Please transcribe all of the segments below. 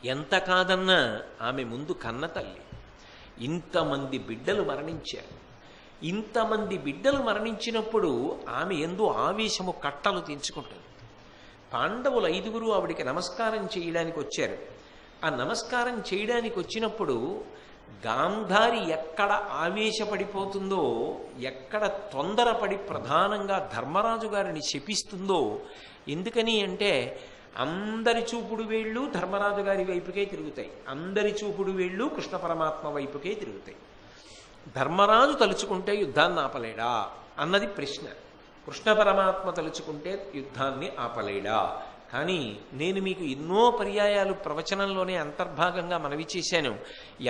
ఎంత కాదన్నా ఆమె ముందు కన్న తల్లి. ఇంతమంది బిడ్డలు మరణించారు. ఇంతమంది బిడ్డలు మరణించినప్పుడు ఆమె ఎందు ఆవేశము కట్టలు తెంచుకుంటుంది. పాండవులు 5గురు ఆవిడికి నమస్కారం చేయడానికి వచ్చారు. ఆ నమస్కారం చేయడానికి వచ్చినప్పుడు గాంధారి ఎక్కడ ఆవేశపడిపోతుందో, ఎక్కడ తొందరపడి ప్రధానంగా ధర్మరాజు గారిని శపిస్తుందో. ఎందుకని అంటే అందరి చూపుడు వేళ్ళు ధర్మరాజు గారి వైపుకే తిరుగుతాయి, అందరి చూపుడు వేళ్ళు కృష్ణ పరమాత్మ వైపుకే తిరుగుతాయి. ధర్మరాజు తలుచుకుంటే యుద్ధాన్ని ఆపలేడా అన్నది ప్రశ్న. కృష్ణ పరమాత్మ తలుచుకుంటే యుద్ధాన్ని ఆపలేడా? కానీ నేను మీకు ఎన్నో పర్యాయాలు ప్రవచనంలోనే అంతర్భాగంగా మనవి చేశాను,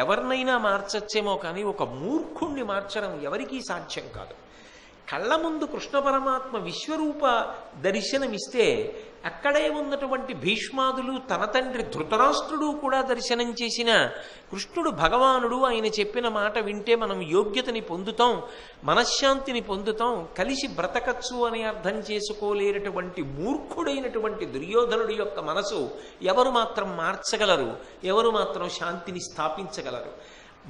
ఎవరినైనా మార్చచ్చేమో కానీ ఒక మూర్ఖుణ్ణి మార్చడం ఎవరికీ సాధ్యం కాదు. కళ్ళ ముందు కృష్ణ పరమాత్మ విశ్వరూప దర్శనమిస్తే అక్కడే ఉన్నటువంటి భీష్మాదులు, తన తండ్రి ధృతరాష్ట్రుడు కూడా దర్శనం చేసిన కృష్ణుడు భగవానుడు, ఆయన చెప్పిన మాట వింటే మనం యోగ్యతని పొందుతాం, మనశ్శాంతిని పొందుతాం, కలిసి బ్రతకచ్చు అని అర్థం చేసుకోలేనటువంటి మూర్ఖుడైనటువంటి దుర్యోధనుడి యొక్క మనసు ఎవరు మాత్రం మార్చగలరు? ఎవరు మాత్రం శాంతిని స్థాపించగలరు?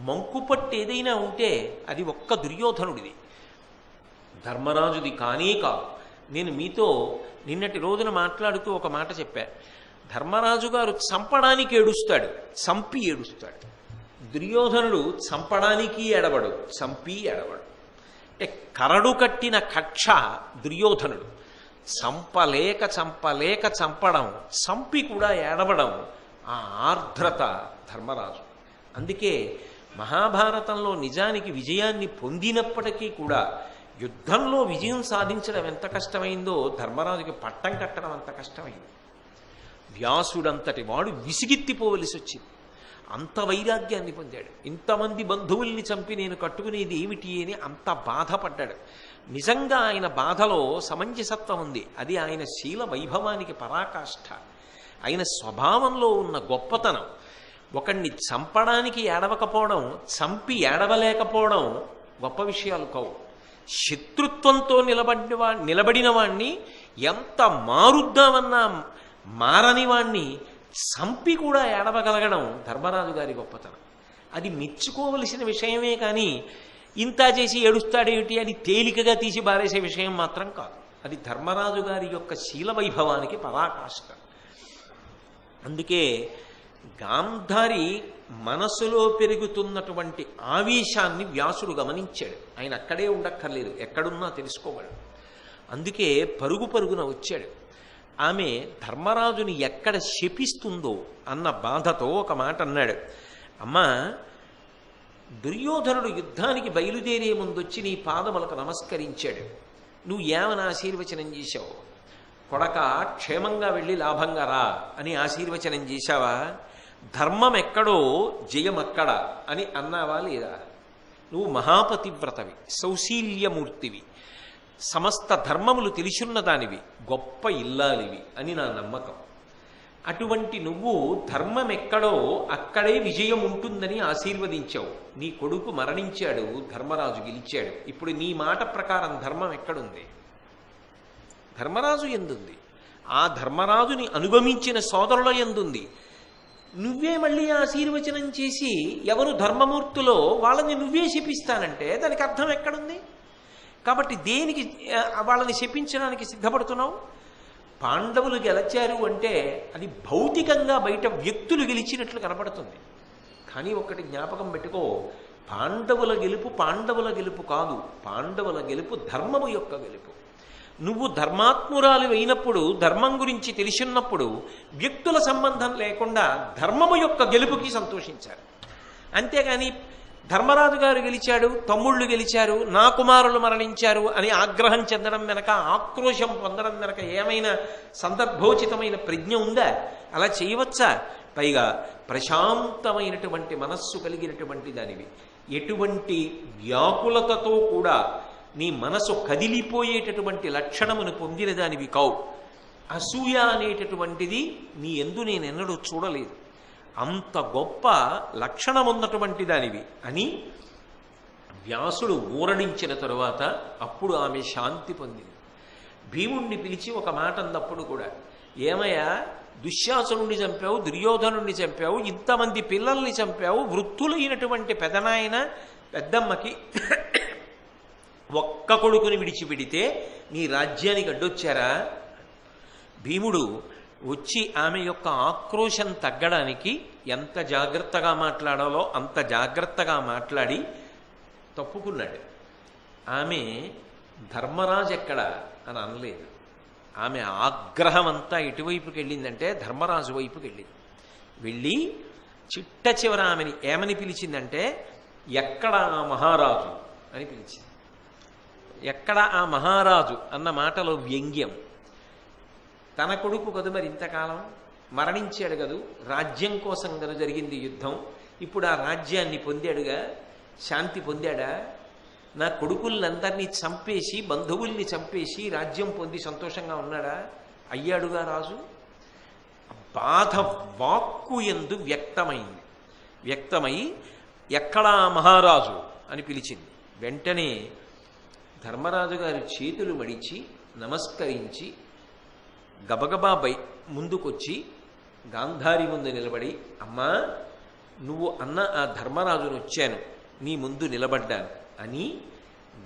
మంకుపట్టు ఏదైనా ఉంటే అది ఒక్క దుర్యోధనుడిది, ధర్మరాజుది కానే కాదు. నేను మీతో నిన్నటి రోజున మాట్లాడుతూ ఒక మాట చెప్పా. ధర్మరాజు గారు చంపడానికి ఏడుస్తాడు, చంపి ఏడుస్తాడు. దుర్యోధనుడు చంపడానికి ఎడబడు, చంపి ఎడబడు. అంటే కరడు కట్టిన కక్ష దుర్యోధనుడు. చంపలేక చంపలేక చంపడం, చంపి కూడా ఏడవడం ఆ ఆర్ద్రత ధర్మరాజు. అందుకే మహాభారతంలో నిజానికి విజయాన్ని పొందినప్పటికీ కూడా యుద్ధంలో విజయం సాధించడం ఎంత కష్టమైందో ధర్మరాజుకి పట్టం కట్టడం అంత కష్టమైంది. వ్యాసుడంతటి వాడు విసిగెత్తిపోవలసి వచ్చింది, అంత వైరాగ్యాన్ని పొందాడు. ఇంతమంది బంధువుల్ని చంపి నేను కట్టుకునేది ఏమిటి అని అంత బాధపడ్డాడు. నిజంగా ఆయన బాధలో సమంజసత్వం ఉంది, అది ఆయన శీల వైభవానికి పరాకాష్ఠ, ఆయన స్వభావంలో ఉన్న గొప్పతనం. ఒకణ్ణి చంపడానికి ఏడవకపోవడం, చంపి ఏడవలేకపోవడం గొప్ప విషయాలు కావు. శత్రుత్వంతో నిలబడిన వాణ్ణి, ఎంత మారుద్దామన్నా మారని వాణ్ణి చంపి కూడా ఏడవగలగడం ధర్మరాజు గారి గొప్పతనం. అది మెచ్చుకోవలసిన విషయమే కానీ ఇంత చేసి ఏడుస్తాడేమిటి అని తేలికగా తీసి బారేసే విషయం మాత్రం కాదు. అది ధర్మరాజు గారి యొక్క శీల వైభవానికి పరాకాష్ఠ. అందుకే గాంధారి మనసులో పెరుగుతున్నటువంటి ఆవేశాన్ని వ్యాసుడు గమనించాడు. ఆయన అక్కడే ఉండక్కర్లేదు, ఎక్కడున్నా తెలుసుకోగలడు. అందుకే పరుగు పరుగున వచ్చాడు. ఆమె ధర్మరాజుని ఎక్కడ శపిస్తుందో అన్న బాధతో ఒక మాట అన్నాడు. అమ్మా, దుర్యోధనుడు యుద్ధానికి బయలుదేరే ముందొచ్చి నీ పాదములకు నమస్కరించాడు. నువ్వు ఏమని ఆశీర్వచనం చేశావు? కొడక క్షేమంగా వెళ్ళి లాభంగా రా అని ఆశీర్వచనం చేశావా? ధర్మం ఎక్కడో జయం అక్కడ అని అన్నావా లేదా? నువ్వు మహాపతివ్రతవి, సౌశీల్యమూర్తివి, సమస్త ధర్మములు తెలిసున్న దానివి, గొప్ప ఇల్లాలివి అని నా నమ్మకం. అటువంటి నువ్వు ధర్మం ఎక్కడో అక్కడే విజయం ఉంటుందని ఆశీర్వదించావు. నీ కొడుకు మరణించాడు, ధర్మరాజు గెలిచాడు. ఇప్పుడు నీ మాట ప్రకారం ధర్మం ఎక్కడుంది? ధర్మరాజు ఎందుంది? ఆ ధర్మరాజుని అనుగమించిన సోదరుల ఎందుంది? నువ్వే మళ్ళీ ఆశీర్వచనం చేసి ఎవరు ధర్మమూర్తులో వాళ్ళని నువ్వే శపిస్తానంటే దానికి అర్థం ఎక్కడుంది? కాబట్టి దేనికి వాళ్ళని శపించడానికి సిద్ధపడుతున్నావు? పాండవులు గెలిచారు అంటే అది భౌతికంగా బయట వ్యక్తులు గెలిచినట్లు కనపడుతుంది. కానీ ఒకటి జ్ఞాపకం పెట్టుకో, పాండవుల గెలుపు కాదు, పాండవుల గెలుపు ధర్మము యొక్క గెలుపు. నువ్వు ధర్మాత్మురాలు అయినప్పుడు, ధర్మం గురించి తెలిసినప్పుడు వ్యక్తుల సంబంధం లేకుండా ధర్మము యొక్క గెలుపుకి సంతోషించారు. అంతేగాని ధర్మరాజు గారు గెలిచాడు, తమ్ముళ్ళు గెలిచారు, నా కుమారులు మరణించారు అని ఆగ్రహం చెందడం వెనక, ఆక్రోశం పొందడం వెనక ఏమైనా సందర్భోచితమైన ప్రజ్ఞ ఉందా? అలా చేయవచ్చా? పైగా ప్రశాంతమైనటువంటి మనస్సు కలిగినటువంటి దానివి, ఎటువంటి వ్యాకులతతో కూడా నీ మనసు కదిలిపోయేటటువంటి లక్షణమును పొందిన దానివి కావు. అసూయ అనేటటువంటిది నీ యందు నేనెన్నడూ చూడలేదు. అంత గొప్ప లక్షణం ఉన్నటువంటి దానివి అని వ్యాసుడు ఊరడించిన తరువాత అప్పుడు ఆమె శాంతి పొందింది. భీముణ్ణి పిలిచి ఒక మాట అన్నప్పుడు కూడా, ఏమయ్యా దుశ్శాసనుడిని చంపావు, దుర్యోధనుడిని చంపావు, ఇంతమంది పిల్లల్ని చంపావు, వృత్తులైనటువంటి పెదనాయన పెద్దమ్మకి ఒక్క కొడుకుని విడిచిపెడితే నీ రాజ్యానికి అడ్డొచ్చారా? భీముడు వచ్చి ఆమె యొక్క ఆక్రోశం తగ్గడానికి ఎంత జాగ్రత్తగా మాట్లాడాలో అంత జాగ్రత్తగా మాట్లాడి తప్పుకున్నాడు. ఆమె ధర్మరాజు ఎక్కడ అని అనలేదు. ఆమె ఆగ్రహం అంతా ఎటువైపుకి వెళ్ళిందంటే ధర్మరాజు వైపుకి వెళ్ళింది. వెళ్ళి చిట్ట చివర ఆమెని ఏమని పిలిచిందంటే, ఎక్కడ ఆ మహారాజు అని పిలిచింది. ఎక్కడ ఆ మహారాజు అన్న మాటలో వ్యంగ్యం. తన కొడుకు కదు మరి ఇంతకాలం మరణించాడు కదూ, రాజ్యం కోసం కదా జరిగింది యుద్ధం, ఇప్పుడు ఆ రాజ్యాన్ని పొందాడుగా, శాంతి పొందాడా? నా కొడుకులందరినీ చంపేసి బంధువుల్ని చంపేసి రాజ్యం పొంది సంతోషంగా ఉన్నాడా? అయ్యాడుగా రాజు. బాధ వాక్కు యందు వ్యక్తమైంది. వ్యక్తమై ఎక్కడా మహారాజు అని పిలిచింది. వెంటనే ధర్మరాజు గారి చేతులు మడిచి నమస్కరించి గబగబా ముందుకొచ్చి గాంధారి ముందు నిలబడి, అమ్మా నువ్వు అన్న ఆ ధర్మరాజును వచ్చాను, నీ ముందు నిలబడ్డాను అని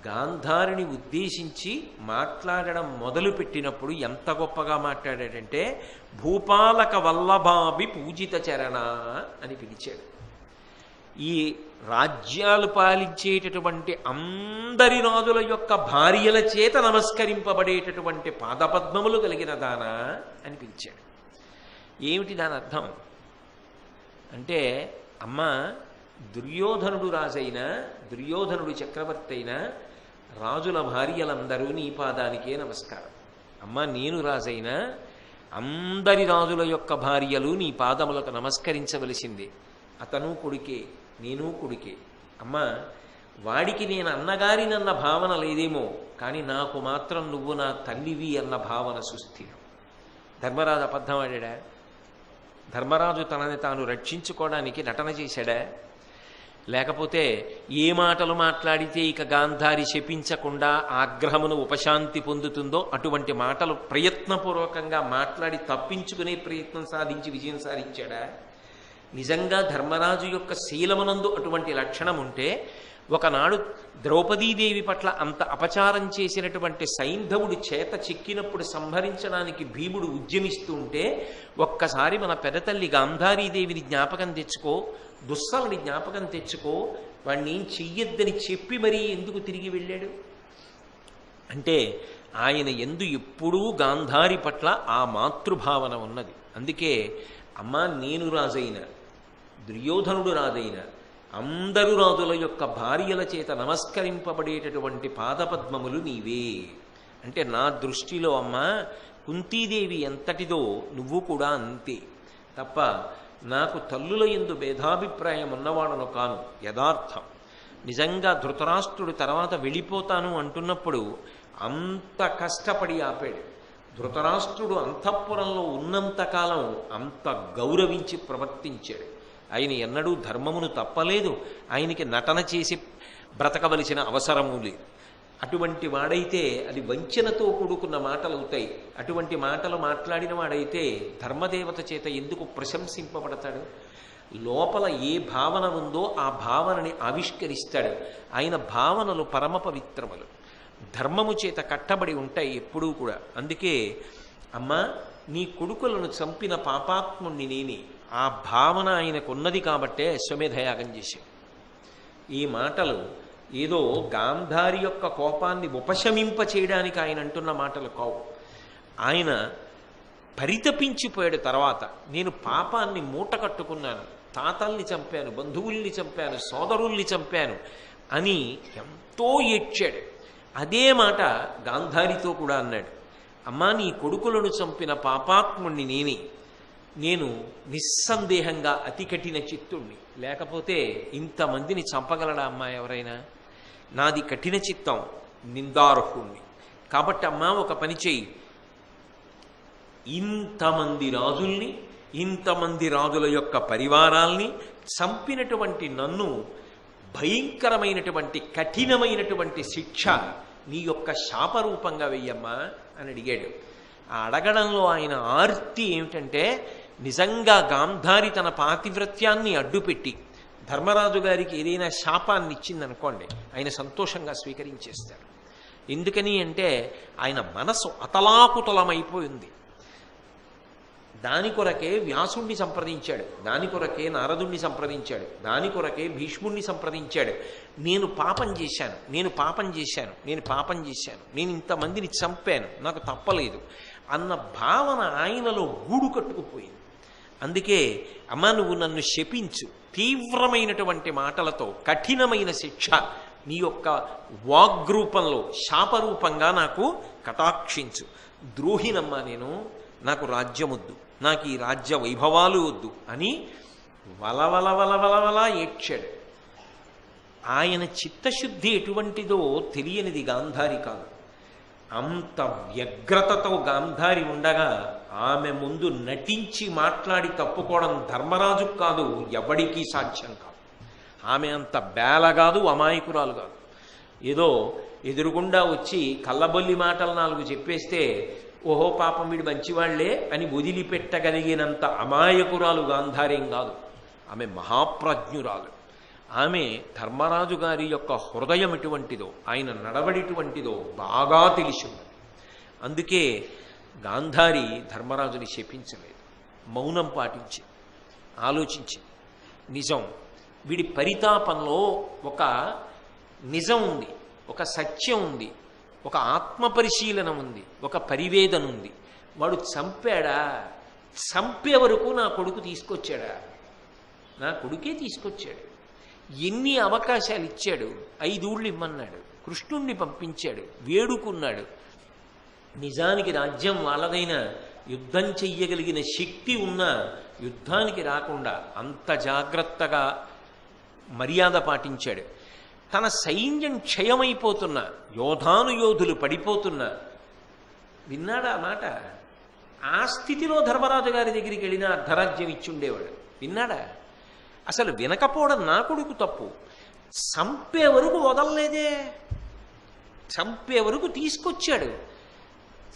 గాంధారిని ఉద్దేశించి మాట్లాడడం మొదలుపెట్టినప్పుడు ఎంత గొప్పగా మాట్లాడాడంటే, భూపాలక వల్లభాభి పూజిత చరణ అని పిలిచాడు. ఈ రాజ్యాలు పాలించేటటువంటి అందరి రాజుల యొక్క భార్యల చేత నమస్కరింపబడేటటువంటి పాదపద్మములు కలిగిన దానా అని పిలిచాడు. ఏమిటి దాని అర్థం అంటే, అమ్మ దుర్యోధనుడు రాజైనా దుర్యోధనుడు చక్రవర్తి అయినా రాజుల భార్యలందరూ నీ పాదానికే నమస్కారం. అమ్మ నేను రాజైనా అందరి రాజుల యొక్క భార్యలు నీ పాదములకు నమస్కరించవలసిందే. అతను కొడుకే, నేను కొడుకే. అమ్మ వాడికి నేను అన్నగారినన్న భావన లేదేమో, కానీ నాకు మాత్రం నువ్వు నా తల్లివి అన్న భావన సుస్థిరం. ధర్మరాజు అబద్ధం ఆడాడా? ధర్మరాజు తనని తాను రక్షించుకోవడానికి నటన చేశాడా? లేకపోతే ఏ మాటలు మాట్లాడితే ఇక గాంధారి శపించకుండా ఆగ్రహమును ఉపశాంతి పొందుతుందో అటువంటి మాటలు ప్రయత్నపూర్వకంగా మాట్లాడి తప్పించుకునే ప్రయత్నం సాధించి విజయం సాధించాడా? నిజంగా ధర్మరాజు యొక్క శీలమునందు అటువంటి లక్షణం ఉంటే, ఒకనాడు ద్రౌపదీదేవి పట్ల అంత అపచారం చేసినటువంటి సైంధవుడి చేత చిక్కినప్పుడు సంహరించడానికి భీముడు ఉద్యమిస్తూ ఉంటే, ఒక్కసారి మన పెదతల్లి గాంధారీదేవిని జ్ఞాపకం తెచ్చుకో, దుస్సలని జ్ఞాపకం తెచ్చుకో, వాడిని ఏం చెయ్యొద్దని చెప్పి మరీ ఎందుకు తిరిగి వెళ్ళాడు అంటే, ఆయన ఎందు ఎప్పుడూ గాంధారి పట్ల ఆ మాతృభావన ఉన్నది. అందుకే అమ్మా నేను రాజైన దుర్యోధనుడు రాజైన అందరు రాజుల యొక్క భార్యల చేత నమస్కరింపబడేటటువంటి పాదపద్మములు నీవే అంటే, నా దృష్టిలో అమ్మ కుంతీదేవి ఎంతటిదో నువ్వు కూడా అంతే తప్ప నాకు తల్లుల యందు భేదాభిప్రాయం ఉన్నవాడను కాను. యథార్థం. నిజంగా ధృతరాష్ట్రుడు తర్వాత వెళ్ళిపోతాను అంటున్నప్పుడు అంత కష్టపడి ఆపాడు. ధృతరాష్ట్రుడు అంతఃపురంలో ఉన్నంతకాలం అంత గౌరవించి ప్రవర్తించాడు. ఆయన ఎన్నడూ ధర్మమును తప్పలేదు. ఆయనకి నటన చేసి బ్రతకవలసిన అవసరము లేదు. అటువంటి వాడైతే అది వంచనతో కూడుకున్న మాటలు అవుతాయి. అటువంటి మాటలు మాట్లాడిన వాడైతే ధర్మదేవత చేత ఎందుకు ప్రశంసింపబడతాడు? లోపల ఏ భావన ఉందో ఆ భావనని ఆవిష్కరిస్తాడు. ఆయన భావనలు పరమ పవిత్రములు, ధర్మము చేత కట్టబడి ఉంటాయి ఎప్పుడూ కూడా. అందుకే అమ్మా నీ కొడుకులను చంపిన పాపాత్ముణ్ణి నేనే, ఆ భావన ఆయనకున్నది కాబట్టే అశ్వమేధయాగం చేశాడు. ఈ మాటలు ఏదో గాంధారి యొక్క కోపాన్ని ఉపశమింప చేయడానికి ఆయన అంటున్న మాటలు కావు. ఆయన పరితపించిపోయాడు. తర్వాత నేను పాపాన్ని మూట కట్టుకున్నాను, తాతల్ని చంపాను, బంధువుల్ని చంపాను, సోదరుల్ని చంపాను అని ఎంతో ఏడ్చాడు. అదే మాట గాంధారితో కూడా అన్నాడు. అమ్మా నీ కొడుకులను చంపిన పాపాత్ముణ్ణి నేనే, నేను నిస్సందేహంగా అతి కఠిన చిత్తుణ్ణి, లేకపోతే ఇంతమందిని చంపగలడా అమ్మా ఎవరైనా? నాది కఠిన చిత్తం, నిందార్హుణ్ణి. కాబట్టి అమ్మా ఒక పని చెయ్యి, ఇంతమంది రాజుల్ని, ఇంతమంది రాజుల యొక్క పరివారాల్ని చంపినటువంటి నన్ను భయంకరమైనటువంటి కఠినమైనటువంటి శిక్ష నీ యొక్క శాపరూపంగా వెయ్యమ్మా అని అడిగాడు. ఆ అడగడంలో ఆయన ఆర్తి ఏమిటంటే, నిజంగా గాంధారి తన పాతివ్రత్యాన్ని అడ్డుపెట్టి ధర్మరాజు గారికి ఏదైనా శాపాన్ని ఇచ్చిందనుకోండి, ఆయన సంతోషంగా స్వీకరించేస్తారు. ఎందుకని అంటే ఆయన మనసు అతలాకుతలమైపోయింది. దాని కొరకే వ్యాసుణ్ణి సంప్రదించాడు, దాని కొరకే నారదుణ్ణి సంప్రదించాడు, దాని కొరకే భీష్ముణ్ణి సంప్రదించాడు. నేను పాపం చేశాను, నేను పాపం చేశాను, నేను పాపం చేశాను, నేను ఇంతమందిని చంపాను, నాకు తప్పలేదు అన్న భావన ఆయనలో గూడు కట్టుకుపోయింది. అందుకే అమ్మ నువ్వు నన్ను శపించు, తీవ్రమైనటువంటి మాటలతో కఠినమైన శిక్ష నీ యొక్క వాగ్రూపంలో శాపరూపంగా నాకు కటాక్షించు. ద్రోహినమ్మా నేను, నాకు రాజ్యమొద్దు, నాకు ఈ రాజ్య వైభవాలు వద్దు అని వలవలవలవలవలా ఏడ్చాడు. ఆయన చిత్తశుద్ధి ఎటువంటిదో తెలియనిది గాంధారి కాదు. అంత వ్యగ్రతతో గాంధారి ఉండగా ఆమె ముందు నటించి మాట్లాడి తప్పుకోవడం ధర్మరాజు కాదు, ఎవడికి సాధ్యం కాదు. ఆమె అంత బేల కాదు, అమాయకురాలు కాదు. ఏదో ఎదురుగుండా వచ్చి కళ్ళబొల్లి మాటలు 4 చెప్పేస్తే ఓహో పాపం వీడు మంచివాళ్లే అని వదిలిపెట్టగలిగినంత అమాయకురాలు గాంధారేం కాదు. ఆమె మహాప్రజ్ఞురాలు. ఆమె ధర్మరాజు గారి యొక్క హృదయం ఎటువంటిదో, ఆయన నడవడిటువంటిదో బాగా తెలిసింది. అందుకే గాంధారి ధర్మరాజుని శపించలేదు, మౌనం పాటించి ఆలోచించి, నిజం వీడి పరితాపంలో ఒక నిజం ఉంది, ఒక సత్యం ఉంది, ఒక ఆత్మపరిశీలన ఉంది, ఒక పరివేదన ఉంది. వాడు చంపాడా? చంపే వరకు నా కొడుకు తీసుకొచ్చాడా? నా కొడుకే తీసుకొచ్చాడు. ఎన్ని అవకాశాలు ఇచ్చాడు, 5 ఊళ్ళు ఇమ్మన్నాడు, కృష్ణుణ్ణి పంపించాడు, వేడుకున్నాడు. నిజానికి రాజ్యం వాళ్ళదైనా యుద్ధం చెయ్యగలిగిన శక్తి ఉన్నా యుద్ధానికి రాకుండా అంత జాగ్రత్తగా మర్యాద పాటించాడు. తన సైన్యం క్షయమైపోతున్నా, యోధానుయోధులు పడిపోతున్నా విన్నాడా మాట? ఆ స్థితిలో ధర్మరాజు గారి దగ్గరికి వెళ్ళినా అర్ధరాజ్యం ఇచ్చుండేవాడు. విన్నాడా? అసలు వినకపోవడం నా కొడుకు తప్పు. చంపే వరకు వదలలేదే, చంపే వరకు తీసుకొచ్చాడు.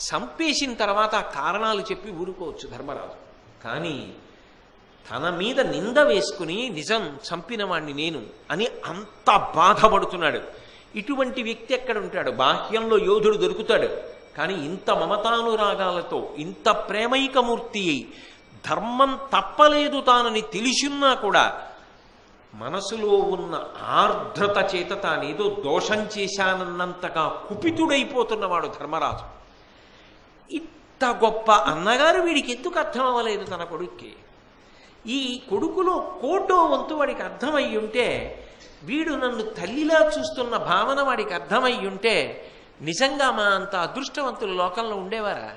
చంపేసిన తర్వాత కారణాలు చెప్పి ఊరుకోవచ్చు ధర్మరాజు. కానీ తన మీద నింద వేసుకుని నిజం చంపిన వాణ్ణి నేను అని అంత బాధపడుతున్నాడు. ఇటువంటి వ్యక్తి ఎక్కడ ఉంటాడు? బాహ్యంలో యోధుడు దొరుకుతాడు, కానీ ఇంత మమతానురాగాలతో ఇంత ప్రేమైకమూర్తి అయి ధర్మం తప్పలేదు తానని తెలిసిన్నా కూడా మనసులో ఉన్న ఆర్ద్రత చేత తానేదో దోషం చేశానన్నంతగా కుపితుడైపోతున్నవాడు ధర్మరాజు. ఇంత గొప్ప అన్నగారు వీడికి ఎందుకు అర్థం అవ్వలేదు తన కొడుక్కి? ఈ కొడుకులో కోటో వంతు వాడికి అర్థమయ్యి ఉంటే, వీడు నన్ను తల్లిలా చూస్తున్న భావన వాడికి అర్థమయ్యి ఉంటే నిజంగా మా అంత అదృష్టవంతులు లోకంలో ఉండేవారా?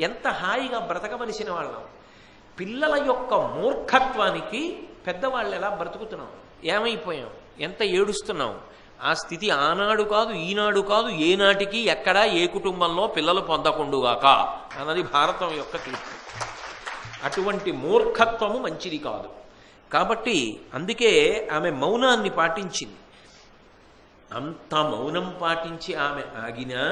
ఎంత హాయిగా బ్రతకవలసిన వాళ్ళం. పిల్లల యొక్క మూర్ఖత్వానికి పెద్దవాళ్ళు ఎలా బ్రతుకుతున్నాం, ఏమైపోయాం, ఎంత ఏడుస్తున్నాం. ఆ స్థితి ఆనాడు కాదు, ఈనాడు కాదు, ఏనాటికి ఎక్కడా ఏ కుటుంబంలో పిల్లలు పొందకుండుగాక అన్నది భారతం యొక్క తీర్పు. అటువంటి మూర్ఖత్వము మంచిది కాదు. కాబట్టి అందుకే ఆమె మౌనాన్ని పాటించింది. అంత మౌనం పాటించి ఆమె ఆగినా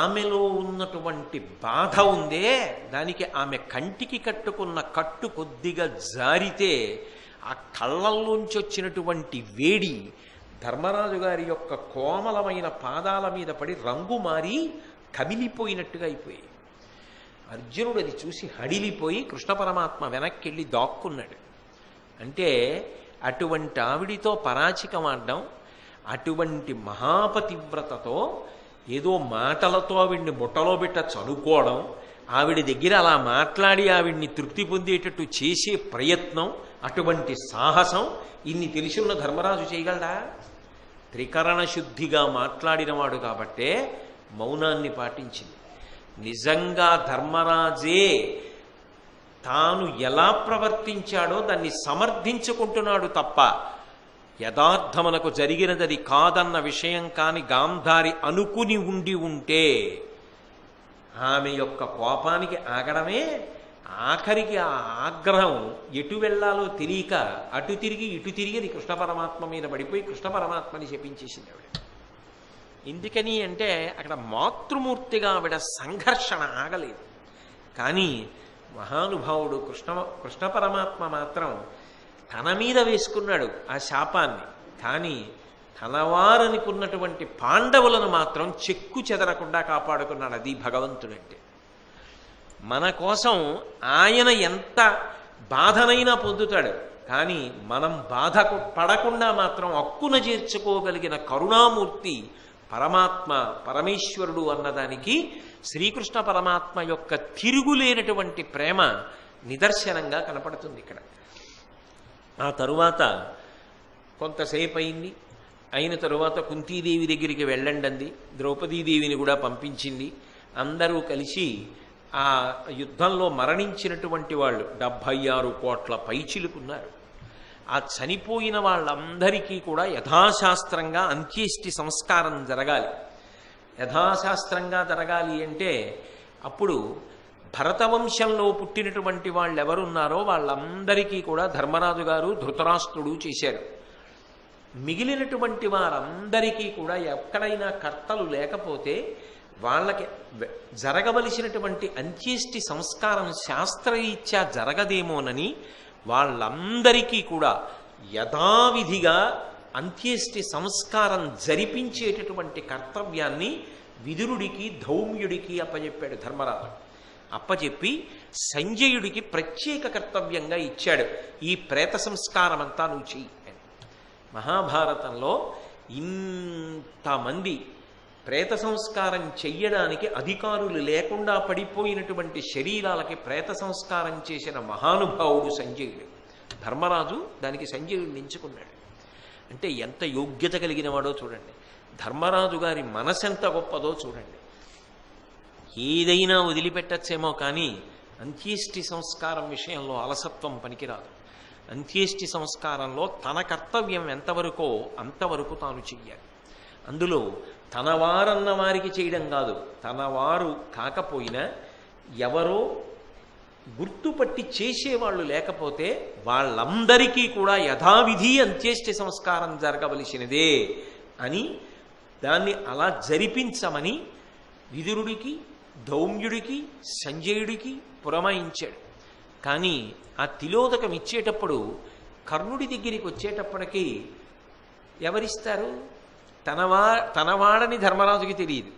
ఆమెలో ఉన్నటువంటి బాధ ఉందే, దానికి ఆమె కంటికి కట్టుకున్న కట్టు కొద్దిగా జారితే ఆ కళ్ళల్లోంచి వచ్చినటువంటి వేడి ధర్మరాజు గారి యొక్క కోమలమైన పాదాల మీద పడి రంగు మారి కమిలిపోయినట్టుగా అయిపోయి, అర్జునుడు అది చూసి హడిలిపోయి కృష్ణ పరమాత్మ వెనక్కి వెళ్ళి దాక్కున్నాడు. అంటే అటువంటి ఆవిడితో పరాచికమాడడం, అటువంటి మహాపతివ్రతతో ఏదో మాటలతో ఆవిడ్ని బుట్టలో బిట్ట చనుకోవడం, ఆవిడ దగ్గర అలా మాట్లాడి ఆవిడ్ని తృప్తి పొందేటట్టు చేసే ప్రయత్నం, అటువంటి సాహసం ఇన్ని తెలిసిన ధర్మరాజు చేయగలడా? త్రికరణ శుద్ధిగా మాట్లాడినవాడు కాబట్టే మౌనాన్ని పాటించింది. నిజంగా ధర్మరాజే తాను ఎలా ప్రవర్తించాడో దాన్ని సమర్థించుకుంటున్నాడు తప్ప యథార్థమునకు జరిగినది కాదన్న విషయం కాని గాంధారి అనుకుని ఉంటే ఆమె యొక్క కోపానికి ఆగడమే. ఆఖరికి ఆ ఆగ్రహం ఎటు వెళ్ళాలో తెలియక అటు తిరిగి ఇటు తిరిగి అది కృష్ణ పరమాత్మ మీద పడిపోయి కృష్ణ పరమాత్మని శపించేసింది ఆవిడ. ఎందుకని అంటే అక్కడ మాతృమూర్తిగా ఆవిడ సంఘర్షణ ఆగలేదు. కానీ మహానుభావుడు కృష్ణ పరమాత్మ మాత్రం తన మీద వేసుకున్నాడు ఆ శాపాన్ని. కానీ తనవారనుకున్నటువంటి పాండవులను మాత్రం చెక్కు చెదరకుండా కాపాడుకున్నాడు. అది భగవంతుడంటే. మన కోసం ఆయన ఎంత బాధనైనా పొందుతాడు, కానీ మనం బాధ పడకుండా మాత్రం హక్కున చేర్చుకోగలిగిన కరుణామూర్తి పరమాత్మ, పరమేశ్వరుడు అన్నదానికి శ్రీకృష్ణ పరమాత్మ యొక్క తిరుగులేనటువంటి ప్రేమ నిదర్శనంగా కనపడుతుంది ఇక్కడ. ఆ తరువాత కొంతసేపు అయింది. అయిన తరువాత కుంతీదేవి దగ్గరికి వెళ్ళండి అంది. ద్రౌపదీదేవిని కూడా పంపించింది. అందరూ కలిసి ఆ యుద్ధంలో మరణించినటువంటి వాళ్ళు 76 కోట్ల పైచిలుకున్నారు. ఆ చనిపోయిన వాళ్ళందరికీ కూడా యథాశాస్త్రంగా అంత్యేష్టి సంస్కారం జరగాలి. యథాశాస్త్రంగా జరగాలి అంటే అప్పుడు భరతవంశంలో పుట్టినటువంటి వాళ్ళు ఎవరున్నారో వాళ్ళందరికీ కూడా ధర్మరాజు గారు, ధృతరాష్ట్రుడు చేశారు. మిగిలినటువంటి వారందరికీ కూడా ఎక్కడైనా కర్తలు లేకపోతే వాళ్ళకి జరగవలసినటువంటి అంత్యేష్టి సంస్కారం శాస్త్రరీత్యా జరగదేమోనని వాళ్ళందరికీ కూడా యథావిధిగా అంత్యేష్టి సంస్కారం జరిపించేటటువంటి కర్తవ్యాన్ని విదురుడికి, ధౌమ్యుడికి అప్పచెప్పాడు ధర్మరాజు. అప్పచెప్పి సంజయుడికి ప్రత్యేక కర్తవ్యంగా ఇచ్చాడు. ఈ ప్రేత సంస్కారం అంతా నువ్వు చెయ్యి. మహాభారతంలో ఇంతమంది ప్రేత సంస్కారం చెయ్యడానికి అధికారులు లేకుండా పడిపోయినటువంటి శరీరాలకి ప్రేత సంస్కారం చేసిన మహానుభావుడు సంజయుడు. ధర్మరాజు దానికి సంజయుడిని ఎంచుకున్నాడు. అంటే ఎంత యోగ్యత కలిగిన వాడో చూడండి. ధర్మరాజు గారి మనసెంత గొప్పదో చూడండి. ఏదైనా వదిలిపెట్టచ్చేమో కానీ అంత్యేష్టి సంస్కారం విషయంలో అలసత్వం పనికిరాదు. అంత్యేష్టి సంస్కారంలో తన కర్తవ్యం ఎంతవరకో అంతవరకు తాను చెయ్యాలి. అందులో తనవారన్న వారికి చేయడం కాదు, తనవారు కాకపోయినా ఎవరో గుర్తుపట్టి చేసేవాళ్ళు లేకపోతే వాళ్ళందరికీ కూడా యథావిధి అంత్యేష్టి సంస్కారం జరగవలసినదే అని దాన్ని అలా జరిపించమని విదురుడికి, ధౌమ్యుడికి, సంజయుడికి పురమాయించాడు. కానీ ఆ తిలోదకం ఇచ్చేటప్పుడు కర్ణుడి దగ్గరికి వచ్చేటప్పటికీ ఎవరిస్తారు? తనవాడని ధర్మరాజుకి తెలియదు.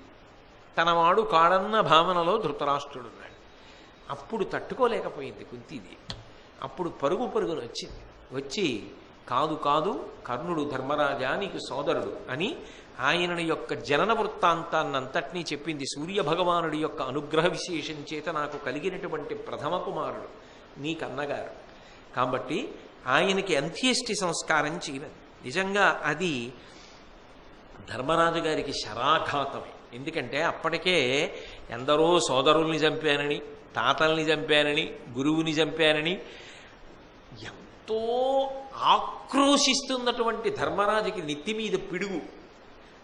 తనవాడు కాడన్న భావనలో ధృతరాష్ట్రుడున్నాడు. అప్పుడు తట్టుకోలేకపోయింది కుంతీదేవి. అప్పుడు పరుగున వచ్చింది. వచ్చి కాదు కాదు కర్ణుడు ధర్మరాజా నీకు సోదరుడు అని ఆయన యొక్క జనన వృత్తాంతాన్నంతటినీ చెప్పింది. సూర్యభగవానుడి యొక్క అనుగ్రహ విశేషం చేత నాకు కలిగినటువంటి ప్రథమ కుమారుడు నీకన్నగారు కాబట్టి ఆయనకి అంత్యేష్టి సంస్కారం చేయలేదు. నిజంగా అది ధర్మరాజు గారికి శరాఘాతమే. ఎందుకంటే అప్పటికే ఎందరో సోదరుల్ని చంపానని, తాతల్ని చంపానని, గురువుని చంపానని ఎంతో ఆక్రోశిస్తున్నటువంటి ధర్మరాజుకి నెత్తి మీద పిడుగు.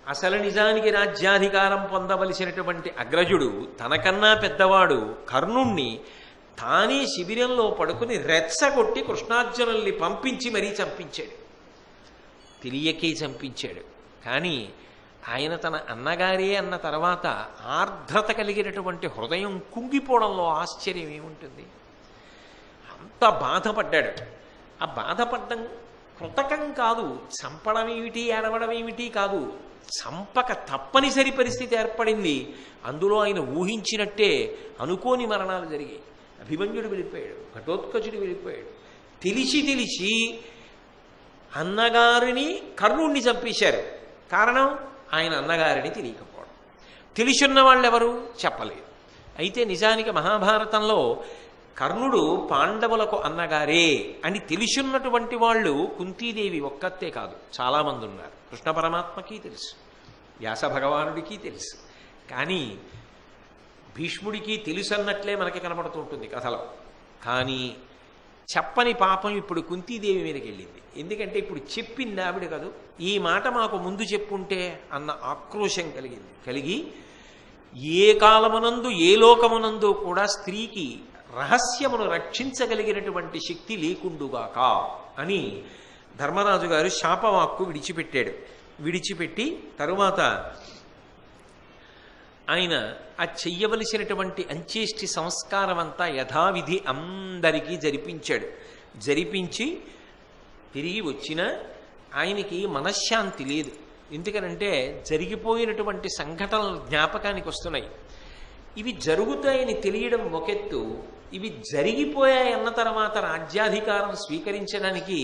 అసలు నిజానికి రాజ్యాధికారం పొందవలసినటువంటి అగ్రజుడు, తనకన్నా పెద్దవాడు కర్ణుణ్ణి తానే శిబిరంలో పడుకుని రెచ్చగొట్టి కృష్ణార్జునుల్ని పంపించి మరీ చంపించాడు. తెలియకే చంపించాడు. కానీ ఆయన తన అన్నగారే అన్న తర్వాత ఆర్ద్రత కలిగినటువంటి హృదయం కుంగిపోవడంలో ఆశ్చర్యం ఏముంటుంది? అంత బాధపడ్డాడు. ఆ బాధపడ్డం కృతకం కాదు, చంపడం ఏమిటి, ఏడవడం ఏమిటి కాదు, చంపక తప్పనిసరి పరిస్థితి ఏర్పడింది. అందులో ఆయన ఊహించినట్టే అనుకోని మరణాలు జరిగాయి. అభిమన్యుడు వెళ్ళిపోయాడు, ఘటోత్కచుడు వెళ్ళిపోయాడు. తెలిసి అన్నగారిని కర్ణుణ్ణి చంపేశారు. కారణం ఆయన అన్నగారిని తెలియకపోవడం. తెలిసున్న వాళ్ళు ఎవరు చెప్పలేదు. అయితే నిజానికి మహాభారతంలో కర్ణుడు పాండవులకు అన్నగారే అని తెలిసున్నటువంటి వాళ్ళు కుంతీదేవి ఒక్కతే కాదు, చాలామంది ఉన్నారు. కృష్ణ పరమాత్మకి తెలుసు, వ్యాస భగవానుడికి తెలుసు. కానీ భీష్ముడికి తెలుసు అన్నట్లే మనకి కనపడుతూ ఉంటుంది కథలో. కానీ చెప్పని పాపం ఇప్పుడు కుంతీదేవి మీదకి వెళ్ళింది. ఎందుకంటే ఇప్పుడు చెప్పింది ఆవిడ కాదు. ఈ మాట మాకు ముందు చెప్పుంటే అన్న ఆక్రోశం కలిగి ఏ కాలమునందు ఏ లోకమునందు కూడా స్త్రీకి రహస్యమును రక్షించగలిగినటువంటి శక్తి లేకుండుగాక అని ధర్మరాజు గారు శాపవాక్కు విడిచిపెట్టాడు. విడిచిపెట్టి తరువాత ఆయన ఆ చెయ్యవలసినటువంటి అంత్యేష్టి సంస్కారం అంతా యథావిధి అందరికీ జరిపించి తిరిగి వచ్చినా ఆయనకి మనశ్శాంతి లేదు. ఎందుకనంటే జరిగిపోయినటువంటి సంఘటనలు జ్ఞాపకానికి వస్తున్నాయి. ఇవి జరుగుతాయని తెలియడం ఒకెత్తు, ఇవి జరిగిపోయాయన్న తర్వాత రాజ్యాధికారం స్వీకరించడానికి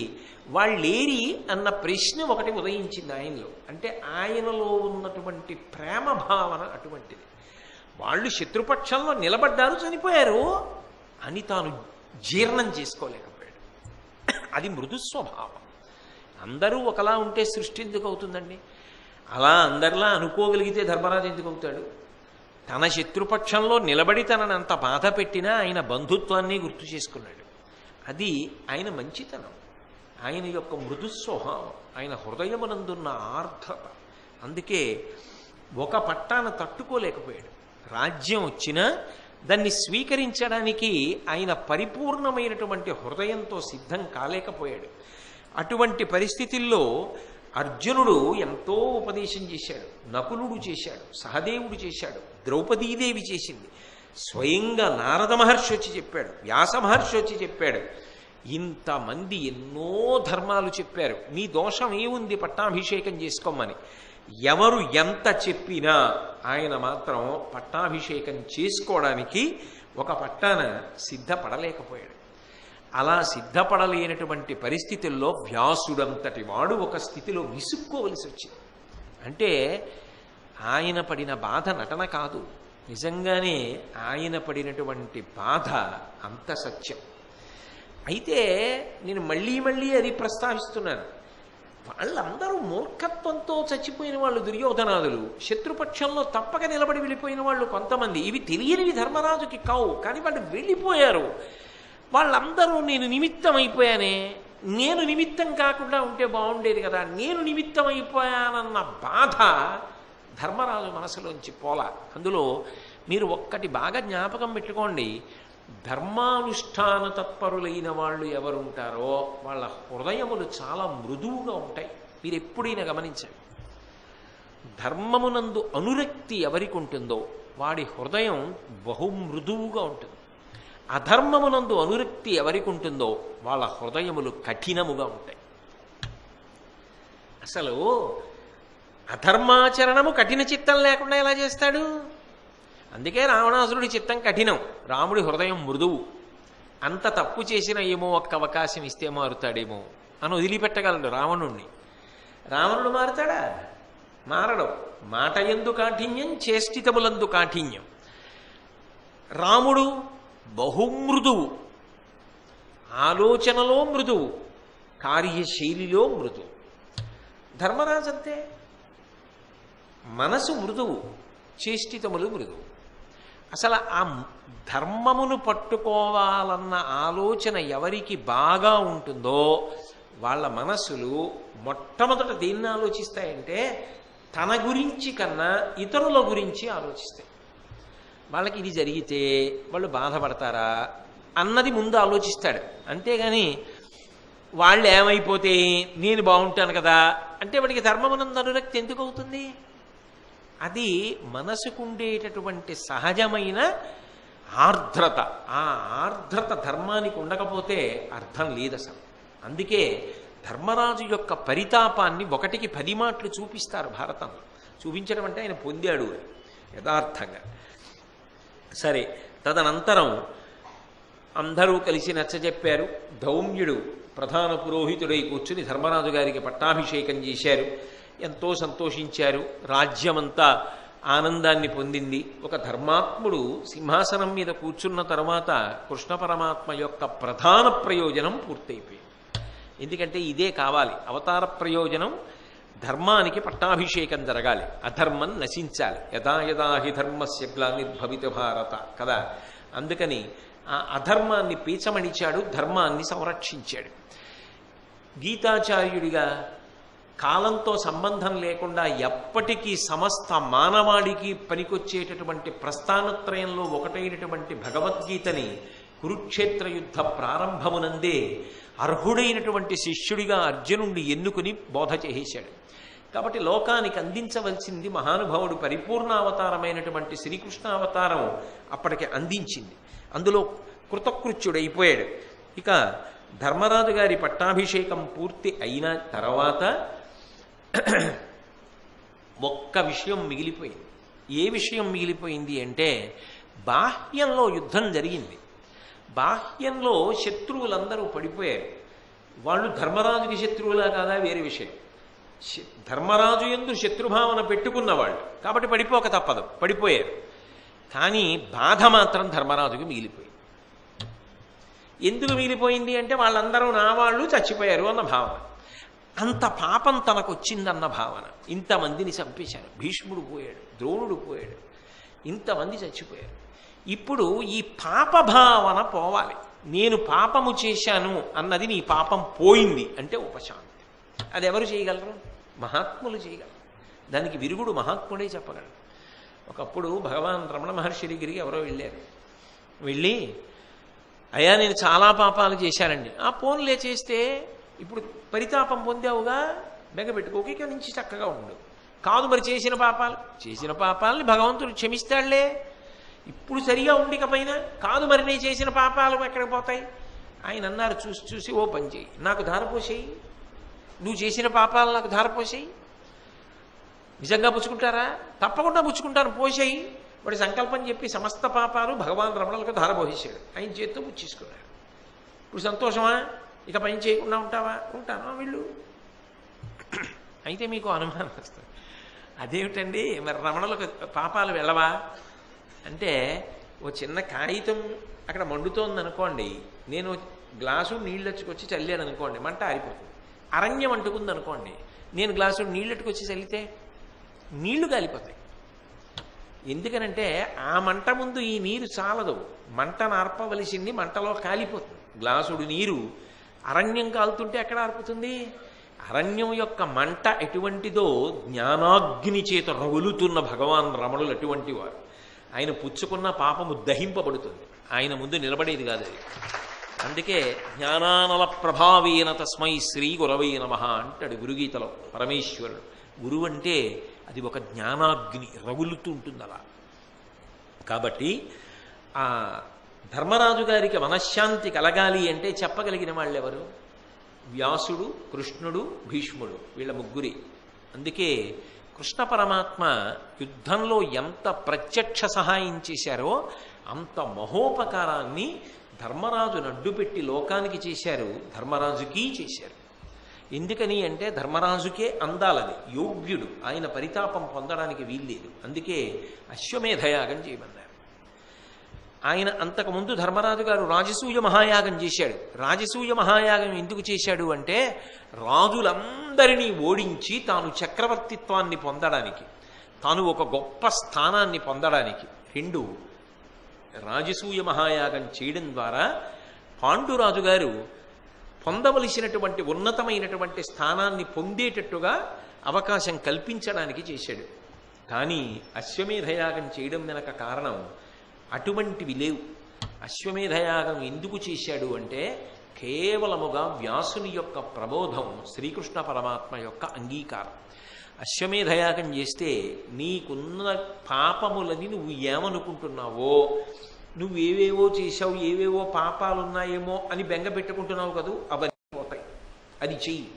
వాళ్ళేరి అన్న ప్రశ్న ఒకటి ఉదయించింది ఆయనలో. అంటే ఆయనలో ఉన్నటువంటి ప్రేమ భావన అటువంటిది. వాళ్ళు శత్రుపక్షంలో నిలబడ్డారు, చనిపోయారు అని తాను జీర్ణం చేసుకోలేకపోయాడు. అది మృదు స్వభావం. అందరూ ఒకలా ఉంటే సృష్టి ఎందుకు అవుతుందండి? అలా అందరిలా అనుకోగలిగితే ధర్మరాజు ఎందుకు అవుతాడు? తన శత్రుపక్షంలో నిలబడి తనని అంత బాధ పెట్టినా ఆయన బంధుత్వాన్ని గుర్తు చేసుకున్నాడు. అది ఆయన మంచితనం, ఆయన యొక్క మృదు స్వభావం, ఆయన హృదయమునందున్న ఆర్ద్రత. అందుకే ఒక పట్టాన తట్టుకోలేకపోయాడు. రాజ్యం వచ్చినా దాన్ని స్వీకరించడానికి ఆయన పరిపూర్ణమైనటువంటి హృదయంతో సిద్ధం కాలేకపోయాడు. అటువంటి పరిస్థితుల్లో అర్జునుడు ఎంతో ఉపదేశం చేశాడు, నకులుడు చేశాడు, సహదేవుడు చేశాడు, ద్రౌపదీదేవి చేసింది, స్వయంగా నారద మహర్షి వచ్చి చెప్పాడు, వ్యాస మహర్షి వచ్చి చెప్పాడు. ఇంతమంది ఎన్నో ధర్మాలు చెప్పారు. నీ దోషం ఏముంది పట్టాభిషేకం చేసుకోమని. ఎవరు ఎంత చెప్పినా ఆయన మాత్రం పట్టాభిషేకం చేసుకోవడానికి ఒక పట్టాన సిద్ధపడలేకపోయాడు. అలా సిద్ధపడలేనటువంటి పరిస్థితుల్లో వ్యాసుడంతటి వాడు ఒక స్థితిలో విసుక్కోవలసి వచ్చింది. అంటే ఆయన పడిన బాధ నటన కాదు, నిజంగానే ఆయన పడినటువంటి బాధ అంత సత్యం. అయితే నేను మళ్ళీ మళ్ళీ అది ప్రస్తావిస్తున్నాను. వాళ్ళందరూ మూర్ఖత్వంతో చచ్చిపోయిన వాళ్ళు దుర్యోధనాదులు, శత్రుపక్షంలో తప్పక నిలబడి వెళ్ళిపోయిన వాళ్ళు కొంతమంది. ఇవి తెలియనివి ధర్మరాజుకి కావు, కానీ వాళ్ళు వెళ్ళిపోయారు. వాళ్ళందరూ నేను నిమిత్తం అయిపోయానే, నేను నిమిత్తం కాకుండా ఉంటే బాగుండేది కదా, నేను నిమిత్తం అయిపోయానన్న బాధ ధర్మరాజు మనసులోంచి పోలా. అందులో మీరు ఒక్కటి బాగా జ్ఞాపకం పెట్టుకోండి, ధర్మానుష్ఠాన తత్పరులైన వాళ్ళు ఎవరుంటారో వాళ్ళ హృదయములు చాలా మృదువుగా ఉంటాయి. మీరు ఎప్పుడైనా గమనించండి, ధర్మమునందు అనురక్తి ఎవరికి ఉంటుందో వాడి హృదయం బహు మృదువుగా ఉంటుంది. అధర్మమునందు అనురక్తి ఎవరికి ఉంటుందో వాళ్ళ హృదయములు కఠినముగా ఉంటాయి. అసలు అధర్మాచరణము కఠిన చిత్తం లేకుండా ఎలా చేస్తాడు? అందుకే రావణాసురుడి చిత్తం కఠినం, రాముడి హృదయం మృదువు. అంత తప్పు చేసిన ఏమో ఒక్క అవకాశం ఇస్తే మారుతాడేమో అని వదిలిపెట్టగలడు రావణుణ్ణి. రావణుడు మారుతాడా? మారడం. మాట యందు కాఠిన్యం, చేష్టితములందు కాఠిన్యం. రాముడు బహుమృదువు, ఆలోచనలో మృదువు, కార్యశైలిలో మృదువు. ధర్మరాజు అంతే, మనసు మృదువు, చేష్టితములు మృదువు. అసలు ఆ ధర్మమును పట్టుకోవాలన్న ఆలోచన ఎవరికి బాగా ఉంటుందో వాళ్ళ మనసులు మొట్టమొదట దేన్ని ఆలోచిస్తాయంటే తన గురించి కన్నా ఇతరుల గురించి ఆలోచిస్తాయి. వాళ్ళకి ఇది జరిగితే వాళ్ళు బాధపడతారా అన్నది ముందు ఆలోచిస్తాడు. అంతేగాని వాళ్ళు ఏమైపోతే నేను బాగుంటాను కదా అంటే వాడికి ధర్మమునందు అనురక్తి ఎందుకు అవుతుంది? అది మనసుకుండేటటువంటి సహజమైన ఆర్ద్రత. ఆ ఆర్ద్రత ధర్మానికి ఉండకపోతే అర్థం లేదు అసలు. అందుకే ధర్మరాజు యొక్క పరితాపాన్ని 1కి 10 మాటలు చూపిస్తారు భారతంలో. చూపించడం అంటే ఆయన పొందాడు అని యథార్థంగా. సరే, తదనంతరం అందరూ కలిసి నచ్చజెప్పారు. ధౌమ్యుడు ప్రధాన పురోహితుడై కూర్చుని ధర్మరాజు గారికి పట్టాభిషేకం చేశారు. ఎంతో సంతోషించారు. రాజ్యమంతా ఆనందాన్ని పొందింది. ఒక ధర్మాత్ముడు సింహాసనం మీద కూర్చున్న తర్వాత కృష్ణ పరమాత్మ యొక్క ప్రధాన ప్రయోజనం పూర్తయిపోయింది. ఎందుకంటే ఇదే కావాలి, అవతార ప్రయోజనం. ధర్మానికి పట్టాభిషేకం జరగాలి, అధర్మం నశించాలి. యథా యథా హి ధర్మస్య గ్లానిర్భవిత భారత కదా. అందుకని ఆ అధర్మాన్ని పీచమణిచాడు, ధర్మాన్ని సంరక్షించాడు. గీతాచార్యుడిగా కాలంతో సంబంధం లేకుండా ఎప్పటికీ సమస్త మానవాడికి పనికొచ్చేటటువంటి ప్రస్థానత్రయంలో ఒకటైనటువంటి భగవద్గీతని కురుక్షేత్ర యుద్ధ ప్రారంభమునందే అర్హుడైనటువంటి శిష్యుడిగా అర్జునుడిని ఎన్నుకుని బోధ చేసేశాడు. కాబట్టి లోకానికి అందించవలసింది మహానుభావుడు పరిపూర్ణావతారమైనటువంటి శ్రీకృష్ణావతారం అప్పటికి అందించింది. అందులో కృతకృత్యుడైపోయాడు. ఇక ధర్మరాజు గారి పట్టాభిషేకం పూర్తి అయిన తర్వాత ఒక్క విషయం మిగిలిపోయింది. ఏ విషయం మిగిలిపోయింది అంటే, బాహ్యంలో యుద్ధం జరిగింది. బాహ్యంలో శత్రువులందరూ పడిపోయారు. వాళ్ళు ధర్మరాజుకి శత్రువులా కాదా వేరే విషయం. ధర్మరాజు యందు శత్రుభావన పెట్టుకున్నవాళ్ళు కాబట్టి పడిపోక తప్పదు, పడిపోయారు. కానీ బాధ మాత్రం ధర్మరాజుకి మిగిలిపోయింది. ఎందుకు మిగిలిపోయింది అంటే, వాళ్ళందరూ నా వాళ్ళు చచ్చిపోయారు అన్న భావన. అంత పాపం తనకు వచ్చిందన్న భావన. ఇంతమందిని చంపేశారు, భీష్ముడు పోయాడు, ద్రోణుడు పోయాడు, ఇంతమంది చచ్చిపోయారు. ఇప్పుడు ఈ పాప భావన పోవాలి. నేను పాపము చేశాను అన్నది, నీ పాపం పోయింది అంటే ఉపశాంతి. అది ఎవరు చేయగలరు? మహాత్ములు చేయగలరు. దానికి విరుగుడు మహాత్ముడే చెప్పగలరు. ఒకప్పుడు భగవాన్ రమణ మహర్షి దగ్గరికి ఎవరో వెళ్ళారు. వెళ్ళి, అయ్యా నేను చాలా పాపాలు చేశానండి. ఆ పోన్లే, చేస్తే ఇప్పుడు పరితాపం పొందావుగా, బెగబెట్టుకోక ఇక నుంచి చక్కగా ఉండు. కాదు మరి చేసిన పాపాలని భగవంతుడు క్షమిస్తాడులే, ఇప్పుడు సరిగా ఉండికపోయినా. కాదు మరి నేను చేసిన పాపాలు ఎక్కడికి పోతాయి? ఆయన అన్నారు, చూసి చూసి ఓ పని చేయి, నాకు ధారపోసేయి, నువ్వు చేసిన పాపాలు నాకు ధారపోసేయి. నిజంగా పుచ్చుకుంటారా? తప్పకుండా పుచ్చుకుంటాను, పోసేయి. వాడి సంకల్పం చెప్పి సమస్త పాపాలు భగవాన్ రమణులకు ధారపోసేశాడు. ఆయన చేత్తో పుచ్చేసుకున్నాడు. ఇప్పుడు సంతోషమా? ఇక పని చేయకుండా ఉంటావా? ఉంటాను, వీళ్ళు. అయితే మీకు అనుమానం వస్తుంది, అదేమిటండి మరి రమణులకు పాపాలు వెళ్ళవా అంటే, ఓ చిన్న కాగితం అక్కడ మండుతోంది అనుకోండి, నేను గ్లాసు నీళ్ళొచ్చుకొచ్చి చల్లాను అనుకోండి, మంట ఆరిపోతుంది. అరణ్యం అంటుకుంది అనుకోండి, నేను గ్లాసు నీళ్ళెట్టుకొచ్చి చల్లితే నీళ్లు కాలిపోతాయి. ఎందుకనంటే ఆ మంట ముందు ఈ నీరు చాలదు, మంటను ఆర్పవలసింది మంటలో కాలిపోతుంది. గ్లాసుడు నీరు అరణ్యం కాలుతుంటే ఎక్కడ ఆర్పుతుంది? అరణ్యం యొక్క మంట ఎటువంటిదో జ్ఞానాగ్ని చేత రగులుతున్న భగవాన్ రమణులు అటువంటి వారు. ఆయన పుచ్చుకున్న పాపము దహింపబడుతుంది, ఆయన ముందు నిలబడేది కాదు అది. అందుకే జ్ఞానానల ప్రభావేన తస్మై శ్రీ గురవై నమః అంటాడు గురుగీతలో పరమేశ్వరుడు. గురువు అంటే అది ఒక జ్ఞానాగ్ని, రగులుతూ ఉంటుంది అలా. కాబట్టి ఆ ధర్మరాజు గారికి మనశ్శాంతి కలగాలి అంటే చెప్పగలిగిన వాళ్ళు ఎవరు? వ్యాసుడు, కృష్ణుడు, భీష్ముడు, వీళ్ళ ముగ్గురి. అందుకే కృష్ణ పరమాత్మ యుద్ధంలో ఎంత ప్రత్యక్ష సహాయం చేశారో అంత మహోపకారాన్ని ధర్మరాజును అడ్డుపెట్టి లోకానికి చేశారు, ధర్మరాజుకి చేశారు. ఎందుకని అంటే ధర్మరాజుకే అందాలది, యోగ్యుడు, ఆయన పరితాపం పొందడానికి వీల్లేదు. అందుకే అశ్వమేధయాగం చేయమన్నారు. ఆయన అంతకుముందు ధర్మరాజు గారు రాజసూయ మహాయాగం చేశాడు. రాజసూయ మహాయాగం ఎందుకు చేశాడు అంటే, రాజులందరినీ ఓడించి తాను చక్రవర్తిత్వాన్ని పొందడానికి, తాను ఒక గొప్ప స్థానాన్ని పొందడానికి. రెండు, రాజసూయ మహాయాగం చేయడం ద్వారా పాండురాజు గారు పొందవలసినటువంటి ఉన్నతమైనటువంటి స్థానాన్ని పొందేటట్టుగా అవకాశం కల్పించడానికి చేశాడు. కానీ అశ్వమేధయాగం చేయడం వెనక కారణం అటువంటివి లేవు. అశ్వమేధయాగం ఎందుకు చేశాడు అంటే, కేవలముగా వ్యాసుని యొక్క ప్రబోధం, శ్రీకృష్ణ పరమాత్మ యొక్క అంగీకారం. అశ్వమేధయాగం చేస్తే నీకున్న పాపములని నువ్వు ఏమనుకుంటున్నావో, నువ్వేవేవో చేశావు, ఏవేవో పాపాలున్నాయేమో అని బెంగ పెట్టుకుంటున్నావు కదూ, అవన్నీ పోతాయి. అది చెయ్యి.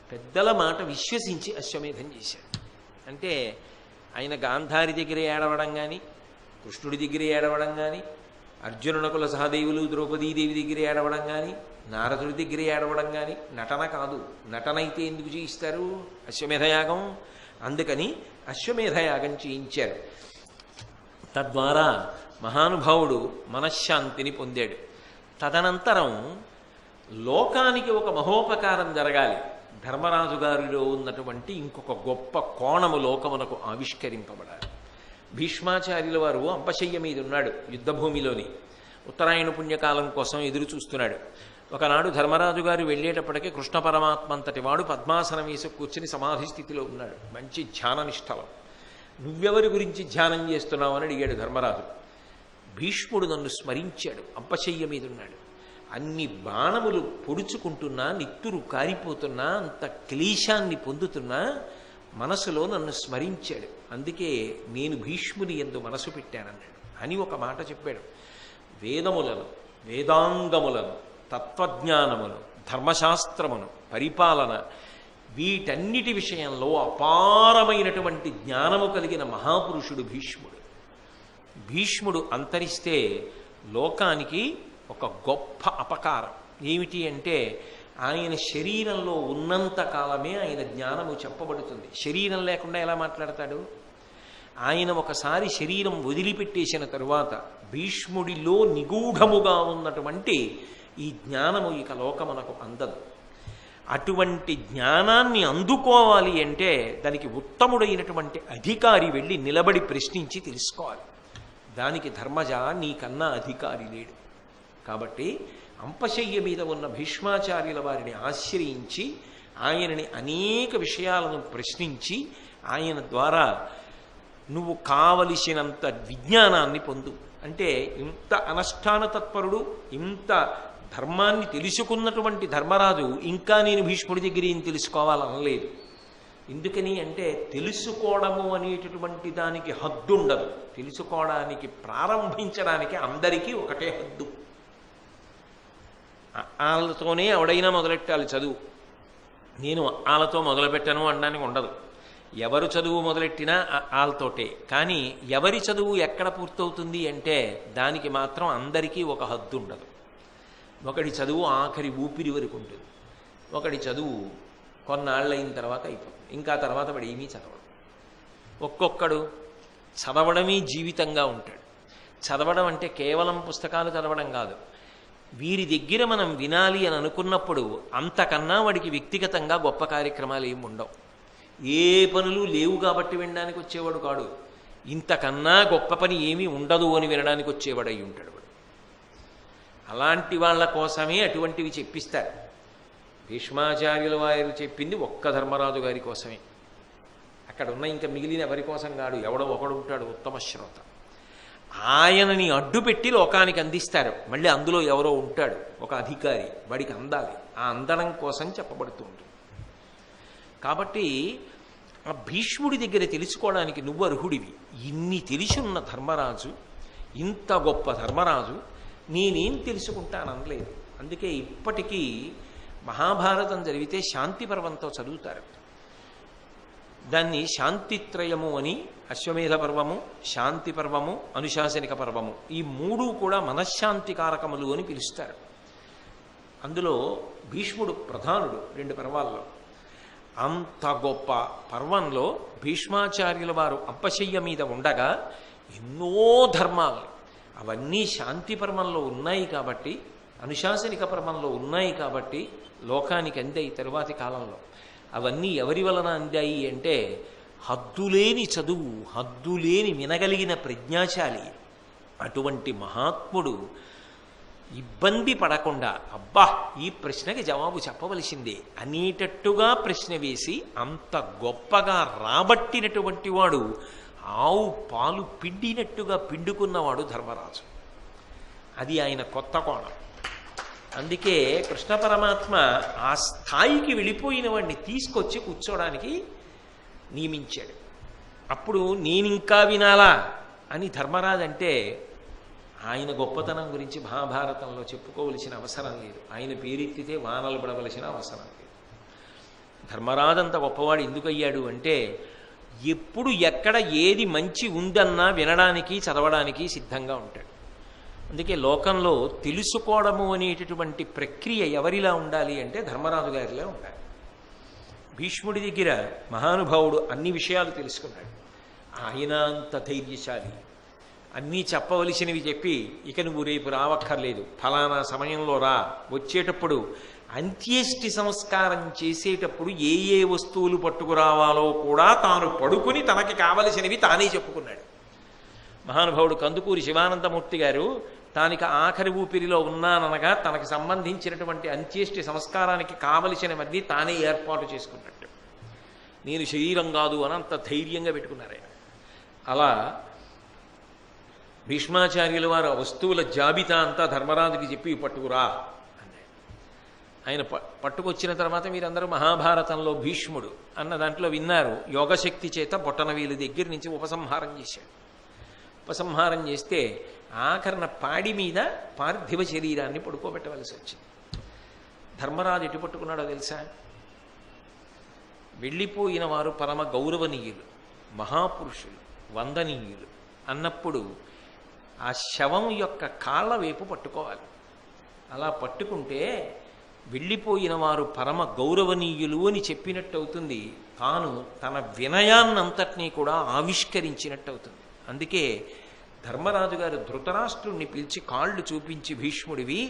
పెద్దల మాట విశ్వసించి అశ్వమేధం చేశాడు. అంటే ఆయన గాంధారి దగ్గర ఏడవడం కానీ, కృష్ణుడి దగ్గర ఏడవడం కానీ, అర్జునునకుల సహదేవులు ద్రౌపదీదేవి దగ్గర ఏడవడం కానీ, నారదుడి దగ్గర ఏడవడం కానీ నటన కాదు. నటన అయితే ఎందుకు చేయిస్తారు అశ్వమేధయాగం? అందుకని అశ్వమేధయాగం చేయించారు. తద్వారా మహానుభావుడు మనశ్శాంతిని పొందాడు. తదనంతరం లోకానికి ఒక మహోపకారం జరగాలి. ధర్మరాజు గారిలో ఉన్నటువంటి ఇంకొక గొప్ప కోణము లోకమునకు ఆవిష్కరింపబడాలి. భీష్మాచార్యుల వారు అంపశయ్య మీద ఉన్నాడు యుద్ధభూమిలోని. ఉత్తరాయణ పుణ్యకాలం కోసం ఎదురు చూస్తున్నాడు. ఒకనాడు ధర్మరాజు గారు వెళ్ళేటప్పటికీ కృష్ణ పరమాత్మ అంతటి వాడు పద్మాసనం వేసి కూర్చుని సమాధి స్థితిలో ఉన్నాడు, మంచి ధ్యాన నిష్టలో. నువ్వెవరి గురించి ధ్యానం చేస్తున్నావు అని అడిగాడు ధర్మరాజు. భీష్ముడు నన్ను స్మరించాడు, అంపశయ్య మీద ఉన్నాడు. అన్ని బాణములు పొడుచుకుంటున్నా, నిత్తురు కారిపోతున్నా, అంత క్లేశాన్ని పొందుతున్నా మనసులో నన్ను స్మరించాడు. అందుకే నేను భీష్ముని యందు మనసు పెట్టానన్నాడు అని ఒక మాట చెప్పాడు. వేదములను, వేదాంగములను, తత్వజ్ఞానమును, ధర్మశాస్త్రమును, పరిపాలన, వీటన్నిటి విషయంలో అపారమైనటువంటి జ్ఞానము కలిగిన మహాపురుషుడు భీష్ముడు. భీష్ముడు అంతరిస్తే లోకానికి ఒక గొప్ప అపకారం ఏమిటి అంటే, ఆయన శరీరంలో ఉన్నంత కాలమే ఆయన జ్ఞానము చెప్పబడుతుంది. శరీరం లేకుండా ఎలా మాట్లాడతాడు? ఆయన ఒకసారి శరీరం వదిలిపెట్టేసిన తరువాత భీష్ముడిలో నిగూఢముగా ఉన్నటువంటి ఈ జ్ఞానము ఇక లోకమునకు అందదు. అటువంటి జ్ఞానాన్ని అందుకోవాలి అంటే దానికి ఉత్తముడైనటువంటి అధికారి వెళ్ళి నిలబడి ప్రశ్నించి తెలుసుకోవాలి. దానికి ధర్మజ నీకన్నా అధికారి లేడు. కాబట్టి అంపశయ్య మీద ఉన్న భీష్మాచార్యుల వారిని ఆశ్రయించి ఆయనని అనేక విషయాలను ప్రశ్నించి ఆయన ద్వారా నువ్వు కావలసినంత విజ్ఞానాన్ని పొందు అంటే, ఇంత అనుష్ఠాన తత్పరుడు, ఇంత ధర్మాన్ని తెలుసుకున్నటువంటి ధర్మరాజు ఇంకా నేను భీష్ముడి దగ్గర ఏం తెలుసుకోవాలనలేదు. ఎందుకని అంటే తెలుసుకోవడము అనేటటువంటి దానికి హద్దు ఉండదు. తెలుసుకోవడానికి ప్రారంభించడానికి అందరికీ ఒకటే హద్దు. వాళ్ళతోనే ఎవడైనా మొదలెట్టాలి చదువు. నేను వాళ్ళతో మొదలుపెట్టాను అనడానికి ఉండదు. ఎవరు చదువు మొదలెట్టినా వాళ్ళతోటే. కానీ ఎవరి చదువు ఎక్కడ పూర్తవుతుంది అంటే దానికి మాత్రం అందరికీ ఒక హద్దు ఉండదు. ఒకటి చదువు ఆఖరి ఊపిరి వరకు ఉంటుంది, ఒకటి చదువు కొన్నాళ్ళైన తర్వాత అయిపోతుంది, ఇంకా తర్వాత వాడు ఏమీ చదవడు. ఒక్కొక్కడు చదవడమే జీవితంగా ఉంటాడు. చదవడం అంటే కేవలం పుస్తకాలు చదవడం కాదు. వీరి దగ్గర మనం వినాలి అని అనుకున్నప్పుడు అంతకన్నా వాడికి వ్యక్తిగతంగా గొప్ప కార్యక్రమాలు ఏమి ఉండవు. ఏ పనులు లేవు కాబట్టి వినడానికి వచ్చేవాడు కాడు. ఇంతకన్నా గొప్ప పని ఏమీ ఉండదు అని వినడానికి వచ్చేవాడు అయి ఉంటాడు వాడు. అలాంటి వాళ్ళ కోసమే అటువంటివి చెప్పిస్తారు. భీష్మాచార్యుల వారు చెప్పింది ఒక్క ధర్మరాజు గారి కోసమే. అక్కడ ఉన్న ఇంకా మిగిలిన ఎవరి కోసం కాడు. ఎవడో ఒకడు ఉంటాడు ఉత్తమ శ్రోత, ఆయనని అడ్డుపెట్టి లోకానికి అందిస్తారు. మళ్ళీ అందులో ఎవరో ఉంటాడు ఒక అధికారి, వాడికి అందాలి. ఆ అందడం కోసం చెప్పబడుతూ ఉంటుంది. కాబట్టి ఆ భీష్ముడి దగ్గర తెలుసుకోవడానికి నువ్వు అర్హుడివి. ఇన్ని తెలిసున్న ధర్మరాజు, ఇంత గొప్ప ధర్మరాజు నేనేం తెలుసుకుంటాననలేదు. అందుకే ఇప్పటికీ మహాభారతం జరిగితే శాంతి పర్వంతో చదువుతారు. దాన్ని శాంతిత్రయము అని, అశ్వమేధ పర్వము, శాంతి పర్వము, అనుశాసనిక పర్వము, ఈ మూడు కూడా మనశ్శాంతి కారకములు అని పిలుస్తారు. అందులో భీష్ముడు ప్రధానుడు 2 పర్వాల్లో. అంత గొప్ప పర్వంలో భీష్మాచార్యుల వారు అంపశయ్య మీద ఉండగా ఎన్నో ధర్మాలు అవన్నీ శాంతి పర్వంలో ఉన్నాయి కాబట్టి, అనుశాసనిక పర్వంలో ఉన్నాయి కాబట్టి లోకానికి అందాయి. తరువాతి కాలంలో అవన్నీ ఎవరి వలన అందాయి అంటే హద్దులేని చదువు, హద్దులేని వినగలిగిన ప్రజ్ఞాశాలి అటువంటి మహాత్ముడు ఇబ్బంది పడకుండా అబ్బా ఈ ప్రశ్నకి జవాబు చెప్పవలసిందే అనేటట్టుగా ప్రశ్న వేసి అంత గొప్పగా రాబట్టినటువంటి వాడు, ఆవు పాలు పిండినట్టుగా పిండుకున్నవాడు ధర్మరాజు. అది ఆయన కొత్త కోణం. అందుకే కృష్ణ పరమాత్మ ఆ స్థాయికి వెళ్ళిపోయిన వాడిని తీసుకొచ్చి కూర్చోడానికి నియమించాడు. అప్పుడు నేనింకా వినాలా అని ధర్మరాజు అంటే ఆయన గొప్పతనం గురించి మహాభారతంలో చెప్పుకోవలసిన అవసరం లేదు. ఆయన పేరెత్తితే వానలు పడవలసిన అవసరం లేదు. ధర్మరాజు అంత గొప్పవాడు ఎందుకు అయ్యాడు అంటే ఎప్పుడు ఎక్కడ ఏది మంచి ఉందన్నా వినడానికి చదవడానికి సిద్ధంగా ఉంటాడు. అందుకే లోకంలో తెలుసుకోవడము అనేటటువంటి ప్రక్రియ ఎవరిలా ఉండాలి అంటే ధర్మరాజు గారిలా ఉండాలి. భీష్ముడి దగ్గర మహానుభావుడు అన్ని విషయాలు తెలుసుకున్నాడు. ఆయన అంత ధైర్యశాలి. అన్నీ చెప్పవలసినవి చెప్పి ఇక నువ్వు రేపు రావక్కర్లేదు, ఫలానా సమయంలో రా, వచ్చేటప్పుడు అంత్యేష్టి సంస్కారం చేసేటప్పుడు ఏ ఏ వస్తువులు పట్టుకురావాలో కూడా తాను పడుకుని తనకి కావలసినవి తానే చెప్పుకున్నాడు. మహానుభావుడు కందుకూరి శివానందమూర్తి గారు తానికి ఆఖరి ఊపిరిలో ఉన్నాననగా తనకు సంబంధించినటువంటి అంత్యేష్టి సంస్కారానికి కావలసినవన్నీ తానే ఏర్పాటు చేసుకున్నట్టు. నేను శరీరం కాదు అని అంత ధైర్యంగా పెట్టుకున్నారు. అలా భీష్మాచార్యుల వారు వస్తువుల జాబితా అంతా ధర్మరాజుకి చెప్పి పట్టుకురా అన్నాడు. ఆయన పట్టుకొచ్చిన తర్వాత మీరందరూ మహాభారతంలో భీష్ముడు అన్న దాంట్లో విన్నారు, యోగశక్తి చేత బొట్టనవేలు దగ్గర నుంచి ఉపసంహారం చేశాడు. ఉపసంహారం చేస్తే ఆఖరణ పాడి మీద పార్థివ శరీరాన్ని పడుకోబెట్టవలసి వచ్చింది. ధర్మరాజు ఎటు పట్టుకున్నాడో తెలుసా? వెళ్ళిపోయిన వారు పరమ గౌరవనీయులు, మహాపురుషులు, వందనీయులు అన్నప్పుడు ఆ శవం యొక్క కాళ్ళ వైపు పట్టుకోవాలి. అలా పట్టుకుంటే వెళ్ళిపోయిన వారు పరమ గౌరవనీయులు అని చెప్పినట్టు అవుతుంది. తాను తన వినయాన్నంతటినీ కూడా ఆవిష్కరించినట్టు అవుతుంది. అందుకే ధర్మరాజు గారు ధృతరాష్ట్రుడిని పిలిచి కాళ్ళు చూపించి భీష్ముడివి,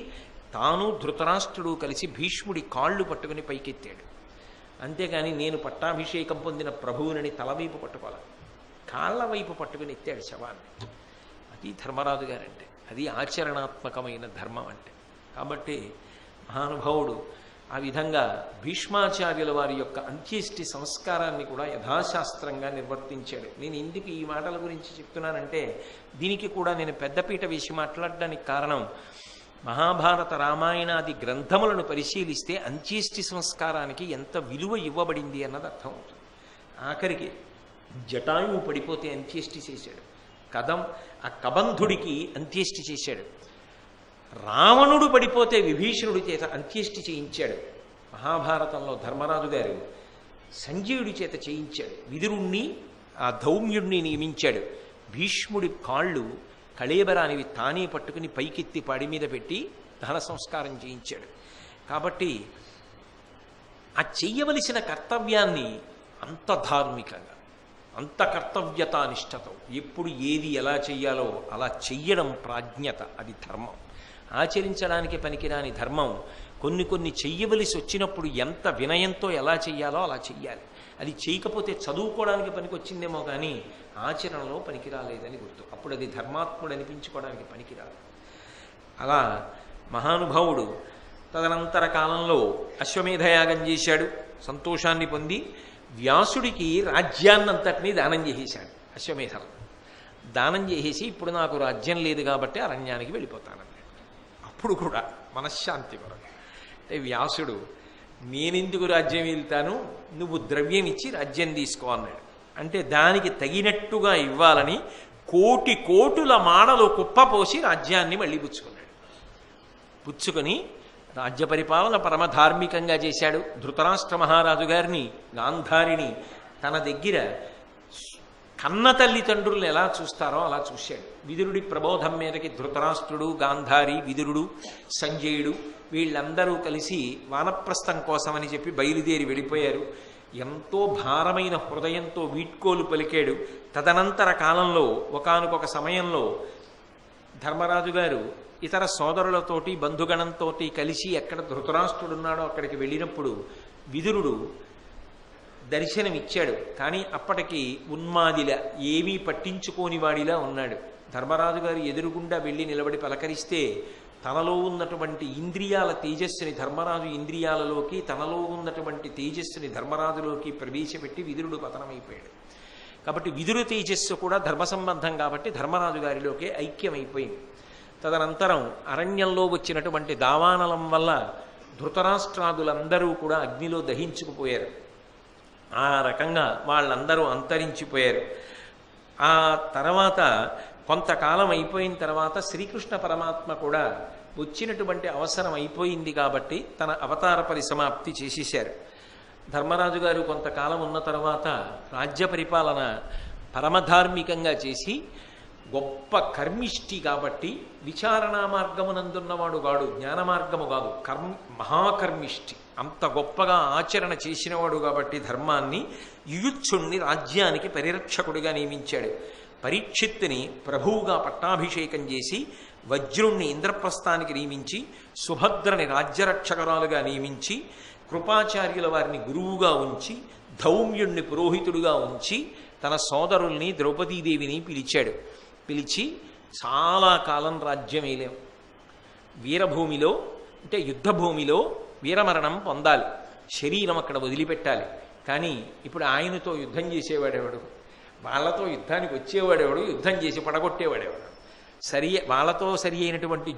తాను ధృతరాష్ట్రుడు కలిసి భీష్ముడి కాళ్ళు పట్టుకుని పైకెత్తాడు. అంతేగాని నేను పట్టాభిషేకం పొందిన ప్రభువునని తలవైపు పట్టుకోవాలి, కాళ్ళ వైపు పట్టుకుని ఎత్తాడు శవాన్ని. అది ధర్మరాజు గారంటే, అది ఆచరణాత్మకమైన ధర్మం అంటే. కాబట్టి మహానుభావుడు ఆ విధంగా భీష్మాచార్యుల వారి యొక్క అంత్యేష్టి సంస్కారాన్ని కూడా యథాశాస్త్రంగా నిర్వర్తించాడు. నేను ఎందుకు ఈ మాటల గురించి చెప్తున్నానంటే, దీనికి కూడా నేను పెద్దపీట వేసి మాట్లాడడానికి కారణం, మహాభారత రామాయణాది గ్రంథములను పరిశీలిస్తే అంత్యేష్టి సంస్కారానికి ఎంత విలువ ఇవ్వబడింది అన్నది అర్థమవుతుంది. ఆఖరికి జటాయువు పడిపోతే అంత్యేష్టి చేశాడు, ఆ కబంధుడికి అంత్యేష్టి చేశాడు. రావణుడు పడిపోతే విభీషణుడి చేత అంత్యేష్టి చేయించాడు. మహాభారతంలో ధర్మరాజు గారు సంజయుడి చేత చేయించాడు. విదురుణ్ణి ఆ ధౌమ్యుణ్ణి నియమించాడు. భీష్ముడి కాళ్ళు కళేబరానివి తానే పట్టుకుని పైకెత్తి పాడి మీద పెట్టి దహన సంస్కారం చేయించాడు. కాబట్టి ఆ చెయ్యవలసిన కర్తవ్యాన్ని అంత ధార్మికంగా, అంత కర్తవ్యతానిష్టతో, ఎప్పుడు ఏది ఎలా చెయ్యాలో అలా చెయ్యడం ప్రాజ్ఞత, అది ధర్మం. ఆచరించడానికి పనికిరాని ధర్మం కొన్ని చెయ్యవలసి వచ్చినప్పుడు ఎంత వినయంతో ఎలా చెయ్యాలో అలా చెయ్యాలి. అది చేయకపోతే చదువుకోవడానికి పనికొచ్చిందేమో కానీ ఆచరణలో పనికిరాలేదని గుర్తు. అప్పుడు అది ధర్మాత్ముడు అనిపించుకోవడానికి పనికిరాదు. అలా మహానుభావుడు తదనంతర కాలంలో అశ్వమేధయాగం చేశాడు, సంతోషాన్ని పొంది వ్యాసుడికి రాజ్యాన్నంతటినీ దానం చేసేశాడు. అశ్వమేధం దానం చేసేసి, ఇప్పుడు నాకు రాజ్యం లేదు కాబట్టి అరణ్యానికి వెళ్ళిపోతానన్నాడు. అప్పుడు కూడా మనశ్శాంతి కొరకు అంటే వ్యాసుడు, నేనెందుకు రాజ్యం వెళ్తాను, నువ్వు ద్రవ్యం ఇచ్చి రాజ్యం తీసుకో అన్నాడు. అంటే దానికి తగినట్టుగా ఇవ్వాలని కోటుల మాడలు కుప్పపోసి రాజ్యాన్ని మళ్ళీ పుచ్చుకున్నాడు. పుచ్చుకొని రాజ్య పరిపాలన పరమధార్మికంగా చేశాడు. ధృతరాష్ట్ర మహారాజు గారిని, గాంధారిని తన దగ్గర కన్న తల్లిదండ్రులను ఎలా చూస్తారో అలా చూశాడు. విదురుడి ప్రబోధం మీదకి ధృతరాష్ట్రుడు, గాంధారి, విదురుడు, సంజయుడు వీళ్ళందరూ కలిసి వానప్రస్థం కోసమని చెప్పి బయలుదేరి వెళ్ళిపోయారు. ఎంతో భారమైన హృదయంతో వీడ్కోలు పలికాడు. తదనంతర కాలంలో ఒకానొక సమయంలో ధర్మరాజు గారు ఇతర సోదరులతోటి బంధుగణంతో కలిసి ఎక్కడ ధృతరాష్ట్రుడున్నాడో అక్కడికి వెళ్ళినప్పుడు విదురుడు దర్శనమిచ్చాడు. కానీ అప్పటికి ఉన్మాదిలా, ఏమీ పట్టించుకోని వాడిలా ఉన్నాడు. ధర్మరాజు గారు ఎదురుగుండా వెళ్ళి నిలబడి పలకరిస్తే తనలో ఉన్నటువంటి ఇంద్రియాల తేజస్సుని ధర్మరాజు ఇంద్రియాలలోకి, తనలో ఉన్నటువంటి తేజస్సుని ధర్మరాజులోకి ప్రవేశపెట్టి విదురుడు పతనమైపోయాడు. కాబట్టి విదురు తేజస్సు కూడా ధర్మ సంబంధం కాబట్టి ధర్మరాజు గారిలోకే ఐక్యమైపోయింది. తదనంతరం అరణ్యంలో వచ్చినటువంటి దావానలం వల్ల ధృతరాష్ట్రాదులందరూ కూడా అగ్నిలో దహించుకుపోయారు. ఆ రకంగా వాళ్ళందరూ అంతరించిపోయారు. ఆ తర్వాత కొంతకాలం అయిపోయిన తర్వాత శ్రీకృష్ణ పరమాత్మ కూడా వచ్చినటువంటి అవసరం అయిపోయింది కాబట్టి తన అవతార పరిసమాప్తి చేసేశారు. ధర్మరాజు గారు కొంతకాలం ఉన్న తర్వాత రాజ్య పరిపాలన పరమధార్మికంగా చేసి గొప్ప కర్మిష్టి కాబట్టి విచారణా మార్గమునందున్నవాడు కాడు, జ్ఞాన మార్గము కాదు, మహాకర్మిష్టి, అంత గొప్పగా ఆచరణ చేసినవాడు కాబట్టి ధర్మాన్ని, యుయుత్సుణ్ణి రాజ్యానికి పరిరక్షకుడిగా నియమించాడు. పరీక్షిత్తుని ప్రభువుగా పట్టాభిషేకం చేసి వజ్రుణ్ణి ఇంద్రప్రస్థానికి నియమించి సుభద్రని రాజ్యరక్షకురాలుగా నియమించి కృపాచార్యుల వారిని గురువుగా ఉంచి ధౌమ్యుణ్ణి పురోహితుడుగా ఉంచి తన సోదరుల్ని ద్రౌపదీదేవిని పిలిచి చాలా కాలం రాజ్యం వేయలేం. వీరభూమిలో అంటే యుద్ధభూమిలో వీరమరణం పొందాలి, శరీరం అక్కడ వదిలిపెట్టాలి. కానీ ఇప్పుడు ఆయనతో యుద్ధం చేసేవాడెవడు, వాళ్ళతో యుద్ధానికి వచ్చేవాడెవడు, యుద్ధం చేసి పడగొట్టేవాడెవడు, వాళ్ళతో సరి అయినటువంటి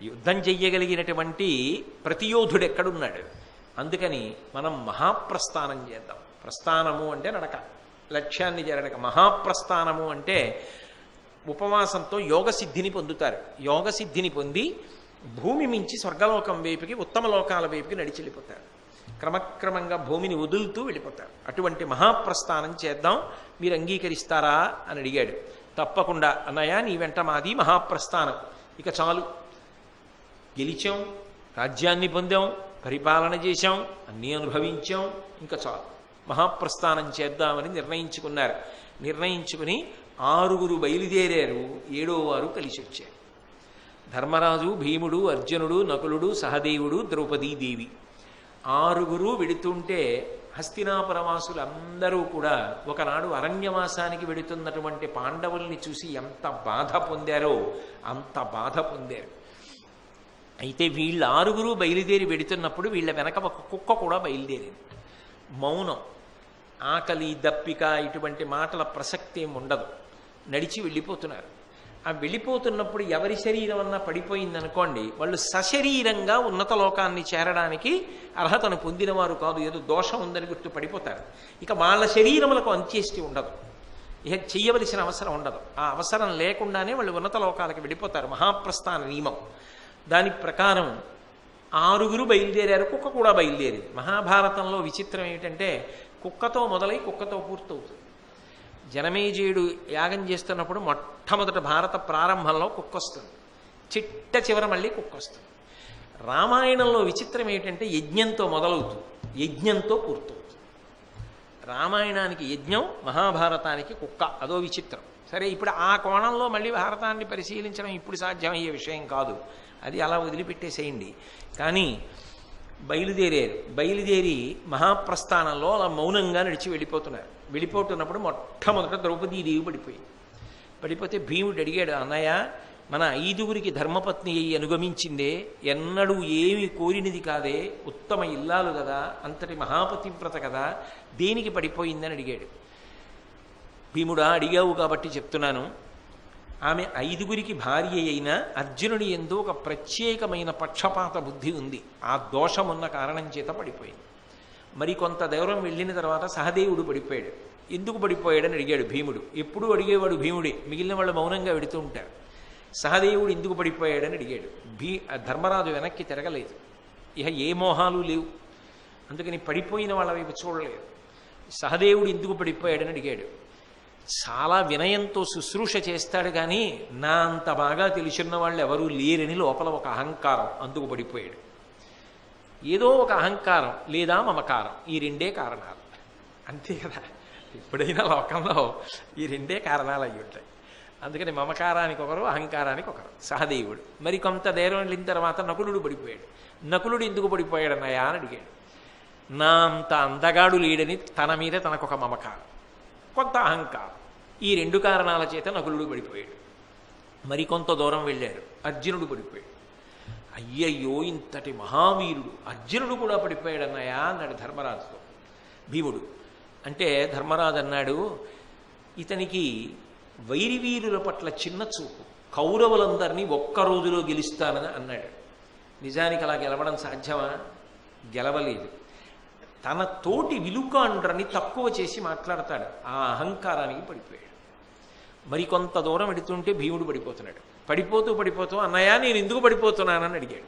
యుద్ధం చెయ్యగలిగినటువంటి ప్రతియోధుడు ఎక్కడున్నాడు? అందుకని మనం మహాప్రస్థానం చేద్దాం. ప్రస్థానము అంటే నడక, లక్ష్యాన్ని చేరడక. మహాప్రస్థానము అంటే ఉపవాసంతో యోగసిద్ధిని పొందుతారు. యోగసిద్ధిని పొంది భూమి మించి స్వర్గలోకం వైపుకి, ఉత్తమ లోకాల వైపుకి నడిచి వెళ్ళిపోతారు. క్రమక్రమంగా భూమిని వదులుతూ వెళ్ళిపోతారు. అటువంటి మహాప్రస్థానం చేద్దాం, మీరు అంగీకరిస్తారా అని అడిగాడు. తప్పకుండా అన్నయ్య, నీ వెంట మాది మహాప్రస్థానం. ఇక చాలు, గెలిచాం, రాజ్యాన్ని పొందాం, పరిపాలన చేశాం, అన్నీ అనుభవించాం, ఇంకా చాలు, మహాప్రస్థానం చేద్దామని నిర్ణయించుకున్నారు. నిర్ణయించుకుని 6 బయలుదేరారు. 7వ వారు కలిసి వచ్చారు. ధర్మరాజు, భీముడు, అర్జునుడు, నకులుడు, సహదేవుడు, ద్రౌపదీదేవి 6 వెడుతుంటే హస్తినాపురవాసులందరూ కూడా ఒకనాడు అరణ్యవాసానికి వెడుతున్నటువంటి పాండవుల్ని చూసి ఎంత బాధ పొందారో అంత బాధ పొందారు. అయితే వీళ్ళ 6 బయలుదేరి వెడుతున్నప్పుడు వీళ్ళ వెనక ఒక కుక్క కూడా బయలుదేరింది. మౌనం, ఆకలి, దప్పిక ఇటువంటి మాటల ప్రసక్తి ఏమి ఉండదు. నడిచి వెళ్ళిపోతున్నారు. ఆ వెళ్ళిపోతున్నప్పుడు ఎవరి శరీరం అన్నా పడిపోయిందనుకోండి, వాళ్ళు సశరీరంగా ఉన్నత లోకాన్ని చేరడానికి అర్హతను పొందినవారు కాదు, ఏదో దోషం ఉందని గుర్తు పడిపోతారు. ఇక వాళ్ళ శరీరములకు అంత్యేష్టి ఉండదు, ఇక చెయ్యవలసిన అవసరం ఉండదు. ఆ అవసరం లేకుండానే వాళ్ళు ఉన్నత లోకాలకు వెళ్ళిపోతారు. మహాప్రస్థాన నియమం. దాని ప్రకారం 6 బయలుదేరారు. కుక్క కూడా బయలుదేరింది. మహాభారతంలో విచిత్రం ఏమిటంటే కుక్కతో మొదలై కుక్కతో పూర్తవుతుంది. జనమేజయుడు యాగం చేస్తున్నప్పుడు మొట్టమొదట భారత ప్రారంభంలో కుక్క వస్తుంది, చిట్ట చివర మళ్ళీ కుక్క వస్తుంది. రామాయణంలో విచిత్రం ఏమిటంటే యజ్ఞంతో మొదలవుతుంది, యజ్ఞంతో పూర్తవుతుంది. రామాయణానికి యజ్ఞం, మహాభారతానికి కుక్క, అదో విచిత్రం. సరే, ఇప్పుడు ఆ కోణంలో మళ్ళీ భారతాన్ని పరిశీలించడం ఇప్పుడు సాధ్యమయ్యే విషయం కాదు, అది అలా వదిలిపెట్టేసేయండి. కానీ బయలుదేరారు. బయలుదేరి మహాప్రస్థానంలో అలా మౌనంగా నడిచి వెళ్ళిపోతున్నారు. వెళ్ళిపోతున్నప్పుడు మొట్టమొదట ద్రౌపదీదేవి పడిపోతే భీముడు అడిగాడు, అన్నయ్య, మన 5 ధర్మపత్ని అయ్యి అనుగమించిందే, ఎన్నడూ ఏమి కోరినది కాదే, ఉత్తమ ఇల్లాలు కదా, అంతటి మహాపతివ్రత కదా, దేనికి పడిపోయిందని అడిగాడు. భీముడా, అడిగావు కాబట్టి చెప్తున్నాను. ఆమె 5 భార్య అయిన అర్జునుని యందు ఒక ప్రత్యేకమైన పక్షపాత బుద్ధి ఉంది. ఆ దోషం ఉన్న కారణం చేత పడిపోయింది. మరి కొంత దూరం వెళ్ళిన తర్వాత సహదేవుడు పడిపోయాడు. ఎందుకు పడిపోయాడని అడిగాడు భీముడు. ఎప్పుడూ అడిగేవాడు భీముడే, మిగిలిన వాళ్ళు మౌనంగా వెడుతూ ఉంటారు. సహదేవుడు ఎందుకు పడిపోయాడని అడిగాడు. ధర్మరాజు వెనక్కి తిరగలేదు, ఇక ఏ మోహాలు లేవు, అందుకని పడిపోయిన వాళ్ళ వైపు చూడలేదు. సహదేవుడు ఎందుకు పడిపోయాడని అడిగాడు. చాలా వినయంతో శుశ్రూష చేస్తాడు, కానీ నా అంత బాగా తెలిసిన వాళ్ళు ఎవరూ లేరని లోపల ఒక అహంకారం, అందుకు పడిపోయాడు. ఏదో ఒక అహంకారం లేదా మమకారం, ఈ 2 కారణాలు, అంతే కదా. ఎప్పుడైనా లోకంలో ఈ 2 కారణాలు అయ్యి ఉంటాయి. అందుకని మమకారానికి ఒకరు, అహంకారానికి ఒకరు. సహదేవుడు. మరి కొంత దూరం వెళ్ళిన తర్వాత నకులుడు పడిపోయాడు. నకులుడు ఎందుకు పడిపోయాడు అన్నయ్య అని అడిగాడు. నా అంత అందగాడు లేడని తన మీద తనకొక మమకారం, కొంత అహంకారం, ఈ 2 కారణాల చేత నకులుడు పడిపోయాడు. మరి కొంత దూరం వెళ్ళారు. అర్జునుడు పడిపోయాడు. అయ్యయ్యో, ఇంతటి మహావీరుడు అర్జునుడు కూడా పడిపోయాడు అన్నయ్య అన్నాడు ధర్మరాజుతో. భీముడు అంటే ధర్మరాజు అన్నాడు, ఇతనికి వైరివీరుల పట్ల చిన్న చూపు, కౌరవులందరినీ ఒక్క రోజులో గెలుస్తానని అన్నాడు. నిజానికి అలా గెలవడం సాధ్యమా? గెలవలేదు. తన తోటి విలుకాండ్రని తక్కువ చేసి మాట్లాడతాడు. ఆ అహంకారానికి పడిపోయాడు. మరి కొంత దూరం వెడుతుంటే భీముడు పడిపోతున్నాడు. పడిపోతూ అన్నయ్య, నేను ఎందుకు పడిపోతున్నానని అడిగాడు.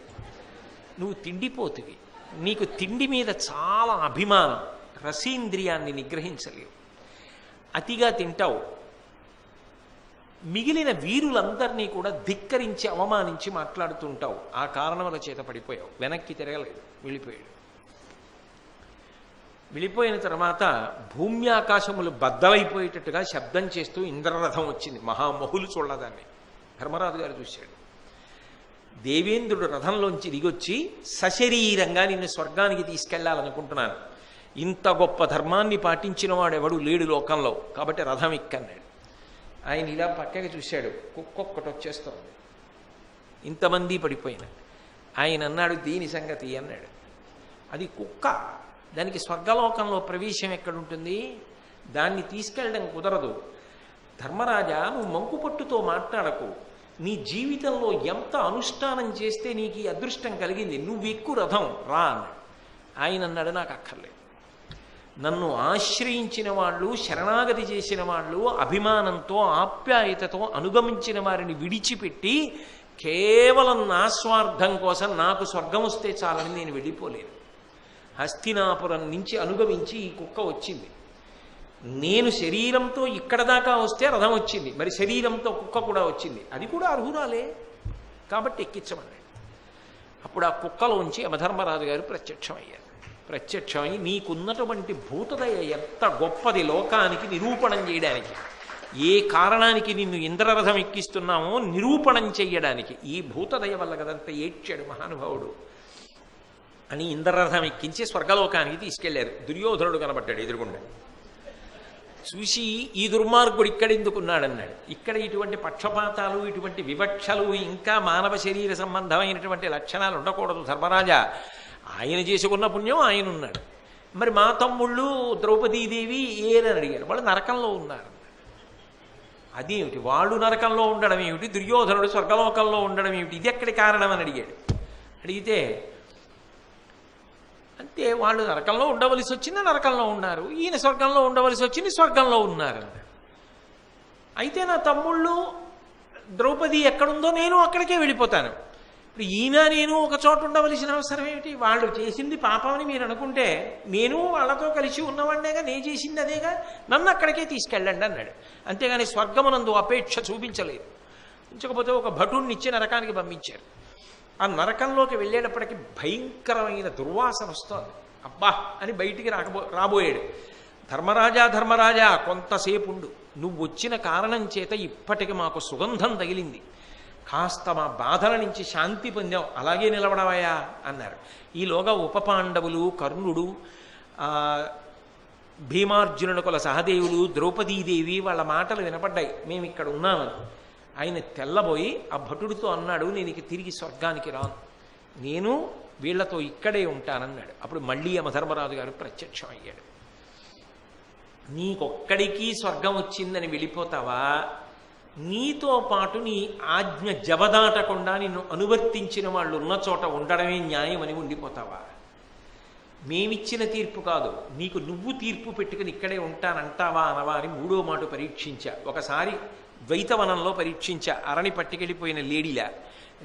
నువ్వు తిండిపోతువి, నీకు తిండి మీద చాలా అభిమానం, రసీంద్రియాన్ని నిగ్రహించలేవు, అతిగా తింటావు, మిగిలిన వీరులందరినీ కూడా ధిక్కరించి అవమానించి మాట్లాడుతుంటావు, ఆ కారణముల చేత పడిపోయావు. వెనక్కి తిరగలేదు, వెళ్ళిపోయాడు. వెళ్ళిపోయిన తర్వాత భూమి ఆకాశములు బద్దలైపోయేటట్టుగా శబ్దం చేస్తూ ఇంద్రరథం వచ్చింది. మహామహులు చూడదాన్ని ధర్మరాజు గారు చూశాడు. దేవేంద్రుడు రథంలోంచి దిగొచ్చి, సశరీరంగా నిన్ను స్వర్గానికి తీసుకెళ్లాలనుకుంటున్నాను, ఇంత గొప్ప ధర్మాన్ని పాటించిన వాడెవడు లేడు లోకంలో, కాబట్టి రథం ఎక్కన్నాడు. ఆయన ఇలా పక్కకి చూశాడు, కుక్కొక్కటి వచ్చేస్తోంది, ఇంతమంది పడిపోయిన. ఆయన అన్నాడు, దీని సంగతి అన్నాడు. అది కుక్క, దానికి స్వర్గలోకంలో ప్రవేశం ఎక్కడుంటుంది, దాన్ని తీసుకెళ్ళడం కుదరదు. ధర్మరాజా, నువ్వు మంకు పట్టుతో మాట్లాడకు, నీ జీవితంలో ఎంత అనుష్ఠానం చేస్తే నీకు ఈ అదృష్టం కలిగింది, నువ్వు ఎక్కువ రథం రా అన్నాడు. ఆయన అన్నాడు, నాకు అక్కర్లేదు. నన్ను ఆశ్రయించిన వాళ్ళు, శరణాగతి చేసిన వాళ్ళు, అభిమానంతో ఆప్యాయతతో అనుగమించిన వారిని విడిచిపెట్టి కేవలం నా స్వార్థం కోసం నాకు స్వర్గం వస్తే చాలని నేను వెళ్ళిపోలేను. హస్తినాపురం నుంచి అనుగమించి ఈ కుక్క వచ్చింది. నేను శరీరంతో ఇక్కడ దాకా వస్తే రథం వచ్చింది, మరి శరీరంతో కుక్క కూడా వచ్చింది, అది కూడా అర్హురాలే కాబట్టి ఎక్కించమన్నాడు. అప్పుడు ఆ కుక్కలోంచి యమధర్మరాజు గారు ప్రత్యక్షమయ్యారు. ప్రత్యక్షమై నీకున్నటువంటి భూతదయ ఎంత గొప్పది లోకానికి నిరూపణం చేయడానికి, ఏ కారణానికి నిన్ను ఇంద్రరథం ఎక్కిస్తున్నామో నిరూపణం చెయ్యడానికి, ఈ భూతదయ వల్ల కదంతా ఏడ్చాడు మహానుభావుడు అని ఇంద్రరథం ఎక్కించి స్వర్గలోకానికి తీసుకెళ్లారు. దుర్యోధనుడు కనబడ్డాడు ఎదురుగుండా. చూసి ఈ దుర్మార్గుడు ఇక్కడెందుకున్నాడన్నాడు. ఇక్కడ ఇటువంటి పక్షపాతాలు, ఇటువంటి వివక్షలు, ఇంకా మానవ శరీర సంబంధమైనటువంటి లక్షణాలు ఉండకూడదు ధర్మరాజా. ఆయన చేసుకున్న పుణ్యం ఆయన ఉన్నాడు. మరి మా తమ్ముళ్ళు ద్రౌపదీదేవి ఏనని అడిగారు. వాళ్ళు నరకంలో ఉన్నారు. అదేమిటి, వాళ్ళు నరకంలో ఉండడం ఏమిటి, దుర్యోధనుడు స్వర్గలోకంలో ఉండడం ఏమిటి, ఇది ఎక్కడి కారణం అని అడిగాడు. అడిగితే అంతే, వాళ్ళు నరకంలో ఉండవలసి వచ్చింది నరకంలో ఉన్నారు, ఈయన స్వర్గంలో ఉండవలసి వచ్చింది స్వర్గంలో ఉన్నారు. అయితే నా తమ్ముళ్ళు ద్రౌపది ఎక్కడుందో నేను అక్కడికే వెళ్ళిపోతాను. ఇప్పుడు ఈయన నేను ఒక చోట ఉండవలసిన అవసరం ఏమిటి? వాళ్ళు చేసింది పాపమని మీరు అనుకుంటే నేను వాళ్ళతో కలిసి ఉన్నవాడినేగా, నేను చేసింది అదేగా, నన్ను అక్కడికే తీసుకెళ్ళండి అన్నాడు. అంతేగాని స్వర్గమునందు అపేక్ష చూపించలేదు. ఉంచకపోతే ఒక భటుడిని ఇచ్చి నరకానికి పంపించారు. ఆ నరకంలోకి వెళ్ళేటప్పటికి భయంకరమైన దుర్వాసన వస్తోంది. అబ్బా అని బయటికి రాబోయాడు. ధర్మరాజా ధర్మరాజా కొంతసేపు ఉండు, నువ్వు వచ్చిన కారణం చేత ఇప్పటికి మాకు సుగంధం తగిలింది, కాస్త మా బాధల నుంచి శాంతి పొందాం, అలాగే నిలబడవయా అన్నారు. ఈలోగా ఉపపాండవులు, కర్ణుడు, భీమార్జునుల సహదేవులు, ద్రౌపదీదేవి వాళ్ళ మాటలు వినపడ్డాయి. మేము ఇక్కడ ఉన్నామని. ఆయన తెల్లబోయి ఆ భటుడితో అన్నాడు, నేను ఇక తిరిగి స్వర్గానికి రాను, నేను వీళ్లతో ఇక్కడే ఉంటానన్నాడు. అప్పుడు మళ్ళీ యమధర్మరాజు గారు ప్రత్యక్షం అయ్యాడు. నీకొక్కడికి స్వర్గం వచ్చిందని వెళ్ళిపోతావా, నీతో పాటు నీ ఆజ్ఞ జవదాటకుండా నిన్ను అనువర్తించిన వాళ్ళు ఉన్న చోట ఉండడమే న్యాయం అని ఉండిపోతావా? మేమిచ్చిన తీర్పు కాదు, నీకు నువ్వు తీర్పు పెట్టుకుని ఇక్కడే ఉంటానంటావా అనవా అని మూడో మాట పరీక్షించా. ఒకసారి ద్వైతవనంలో పరీక్షించా, అరణి పట్టుకెళ్ళిపోయిన లేడీలా.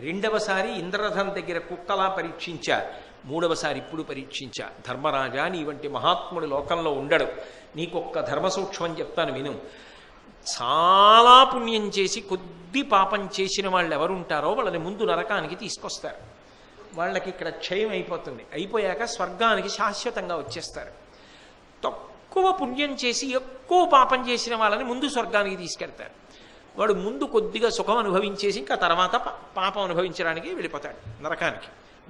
రెండవసారి ఇంద్రరథం దగ్గర కుక్కలా పరీక్షించా. మూడవసారి ఇప్పుడు పరీక్షించా. ధర్మరాజా, నీ వంటి మహాత్ముడు లోకంలో ఉండడు. నీకొక్క ధర్మ సూక్ష్మం చెప్తాను విను. చాలా పుణ్యం చేసి కొద్ది పాపం చేసిన వాళ్ళు ఎవరుంటారో వాళ్ళని ముందు నరకానికి తీసుకొస్తారు. వాళ్ళకి ఇక్కడ క్షయం అయిపోతుంది. అయిపోయాక స్వర్గానికి శాశ్వతంగా వచ్చేస్తారు. తక్కువ పుణ్యం చేసి ఎక్కువ పాపం చేసిన వాళ్ళని ముందు స్వర్గానికి తీసుకెళ్తారు. వాడు ముందు కొద్దిగా సుఖం అనుభవించేసి ఇంకా తర్వాత పాపం అనుభవించడానికి వెళ్ళిపోతాడు నరకానికి.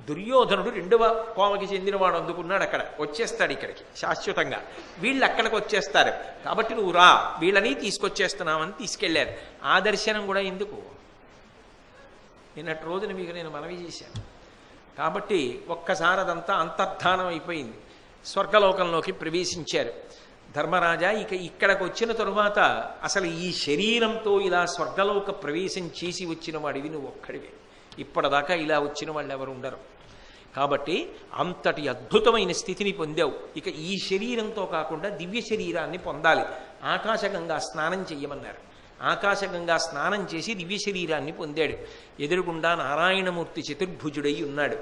దుర్యోధనుడు రెండవ కోమకి చెందినవాడు అందుకున్నాడు, అక్కడ వచ్చేస్తాడు ఇక్కడికి శాశ్వతంగా. వీళ్ళు అక్కడికి వచ్చేస్తారు. కాబట్టి నువ్వు రా, వీళ్ళని తీసుకొచ్చేస్తున్నామని తీసుకెళ్లారు. ఆ దర్శనం కూడా ఎందుకు, నిన్నటి రోజున మీకు నేను మనవి చేశాను. కాబట్టి ఒక్కసారి అదంతా అంతర్ధానం అయిపోయింది. స్వర్గలోకంలోకి ప్రవేశించారు. ధర్మరాజా, ఇక ఇక్కడికి వచ్చిన తరువాత అసలు ఈ శరీరంతో ఇలా స్వర్గలోక ప్రవేశం చేసి వచ్చిన వాడివి నువ్వు ఒక్కడివే. ఇప్పటిదాకా ఇలా వచ్చిన వాళ్ళు ఎవరు ఉండరు. కాబట్టి అంతటి అద్భుతమైన స్థితిని పొందావు. ఇక ఈ శరీరంతో కాకుండా దివ్య శరీరాన్ని పొందాలి. ఆకాశగంగా స్నానం చెయ్యమన్నారు. ఆకాశగంగా స్నానం చేసి దివ్య శరీరాన్ని పొందాడు. ఎదురుగుండా నారాయణమూర్తి చతుర్భుజుడై ఉన్నాడు.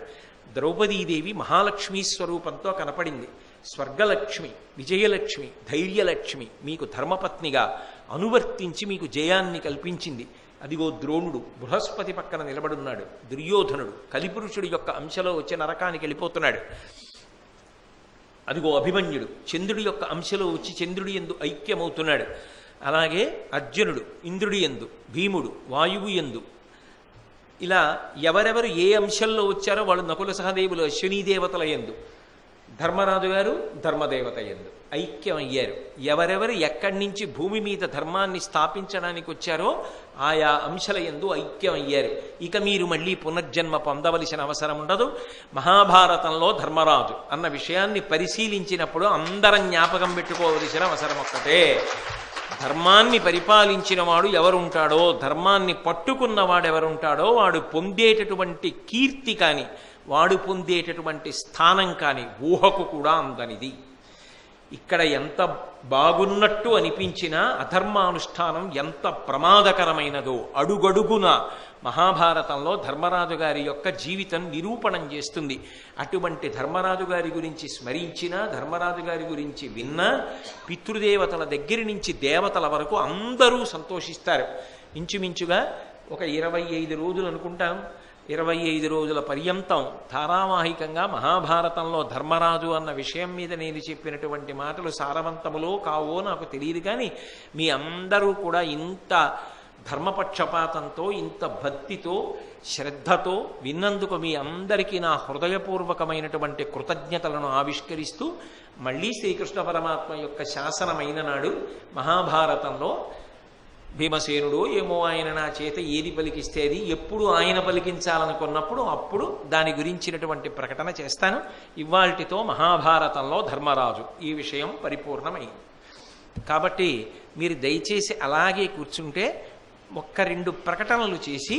ద్రౌపదీదేవి మహాలక్ష్మీ స్వరూపంతో కనపడింది. స్వర్గలక్ష్మి, విజయలక్ష్మి, ధైర్యలక్ష్మి మీకు ధర్మపత్నిగా అనువర్తించి మీకు జయాన్ని కల్పించింది. అదిగో ద్రోణుడు బృహస్పతి పక్కన నిలబడున్నాడు. దుర్యోధనుడు కలిపురుషుడి యొక్క అంశలో వచ్చి నరకానికి వెళ్ళిపోతున్నాడు. అదిగో అభిమన్యుడు చంద్రుడి యొక్క అంశలో వచ్చి చంద్రుడి యందు ఐక్యమవుతున్నాడు. అలాగే అర్జునుడు ఇంద్రుడి యందు, భీముడు వాయువు యందు, ఇలా ఎవరెవరు ఏ అంశంలో వచ్చారో వాళ్ళు నకుల సహదేవులు అశ్వినీదేవతల యందు, ధర్మరాజు గారు ధర్మదేవత యందు ఐక్యమయ్యారు. ఎవరెవరు ఎక్కడి నుంచి భూమి మీద ధర్మాన్ని స్థాపించడానికి వచ్చారో ఆయా అంశాల యందు ఐక్యమయ్యారు. ఇక మీరు మళ్ళీ పునర్జన్మ పొందవలసిన అవసరం ఉండదు. మహాభారతంలో ధర్మరాజు అన్న విషయాన్ని పరిశీలించినప్పుడు అందరం జ్ఞాపకం పెట్టుకోవలసిన అవసరం ఒక్కటే. ధర్మాన్ని పరిపాలించిన వాడు ఎవరుంటాడో, ధర్మాన్ని పట్టుకున్నవాడు ఎవరుంటాడో వాడు పొందేటటువంటి కీర్తి కానీ, వాడు పొందేటటువంటి స్థానం కానీ ఊహకు కూడా అందనిది. ఇక్కడ ఎంత బాగున్నట్టు అనిపించినా అధర్మానుష్ఠానం ఎంత ప్రమాదకరమైనదో అడుగడుగున మహాభారతంలో ధర్మరాజు గారి యొక్క జీవితం నిరూపణం చేస్తుంది. అటువంటి ధర్మరాజు గారి గురించి స్మరించినా, ధర్మరాజు గారి గురించి విన్నా, పితృదేవతల దగ్గర నుంచి దేవతల వరకు అందరూ సంతోషిస్తారు. ఇంచుమించుగా ఒక 25 రోజులు అనుకుంటాం, 25 రోజుల పర్యంతం ధారావాహికంగా మహాభారతంలో ధర్మరాజు అన్న విషయం మీద నేను చెప్పినటువంటి మాటలు సారవంతములో కావో నాకు తెలియదు, కానీ మీ అందరూ కూడా ఇంత ధర్మపక్షపాతంతో, ఇంత భక్తితో, శ్రద్ధతో విన్నందుకు మీ అందరికీ నా హృదయపూర్వకమైనటువంటి కృతజ్ఞతలను ఆవిష్కరిస్తూ, మళ్ళీ శ్రీకృష్ణ పరమాత్మ యొక్క శాసనమైన నాడు మహాభారతంలో భీమసేనుడు ఏమో ఆయన నా చేత ఏది పలికిస్తే అది, ఎప్పుడు ఆయన పలికించాలనుకున్నప్పుడు అప్పుడు దాని గురించినటువంటి ప్రకటన చేస్తాను. ఇవాల్టితో మహాభారతంలో ధర్మరాజు ఈ విషయం పరిపూర్ణమైంది. కాబట్టి మీరు దయచేసి అలాగే కూర్చుంటే 1-2 ప్రకటనలు చేసి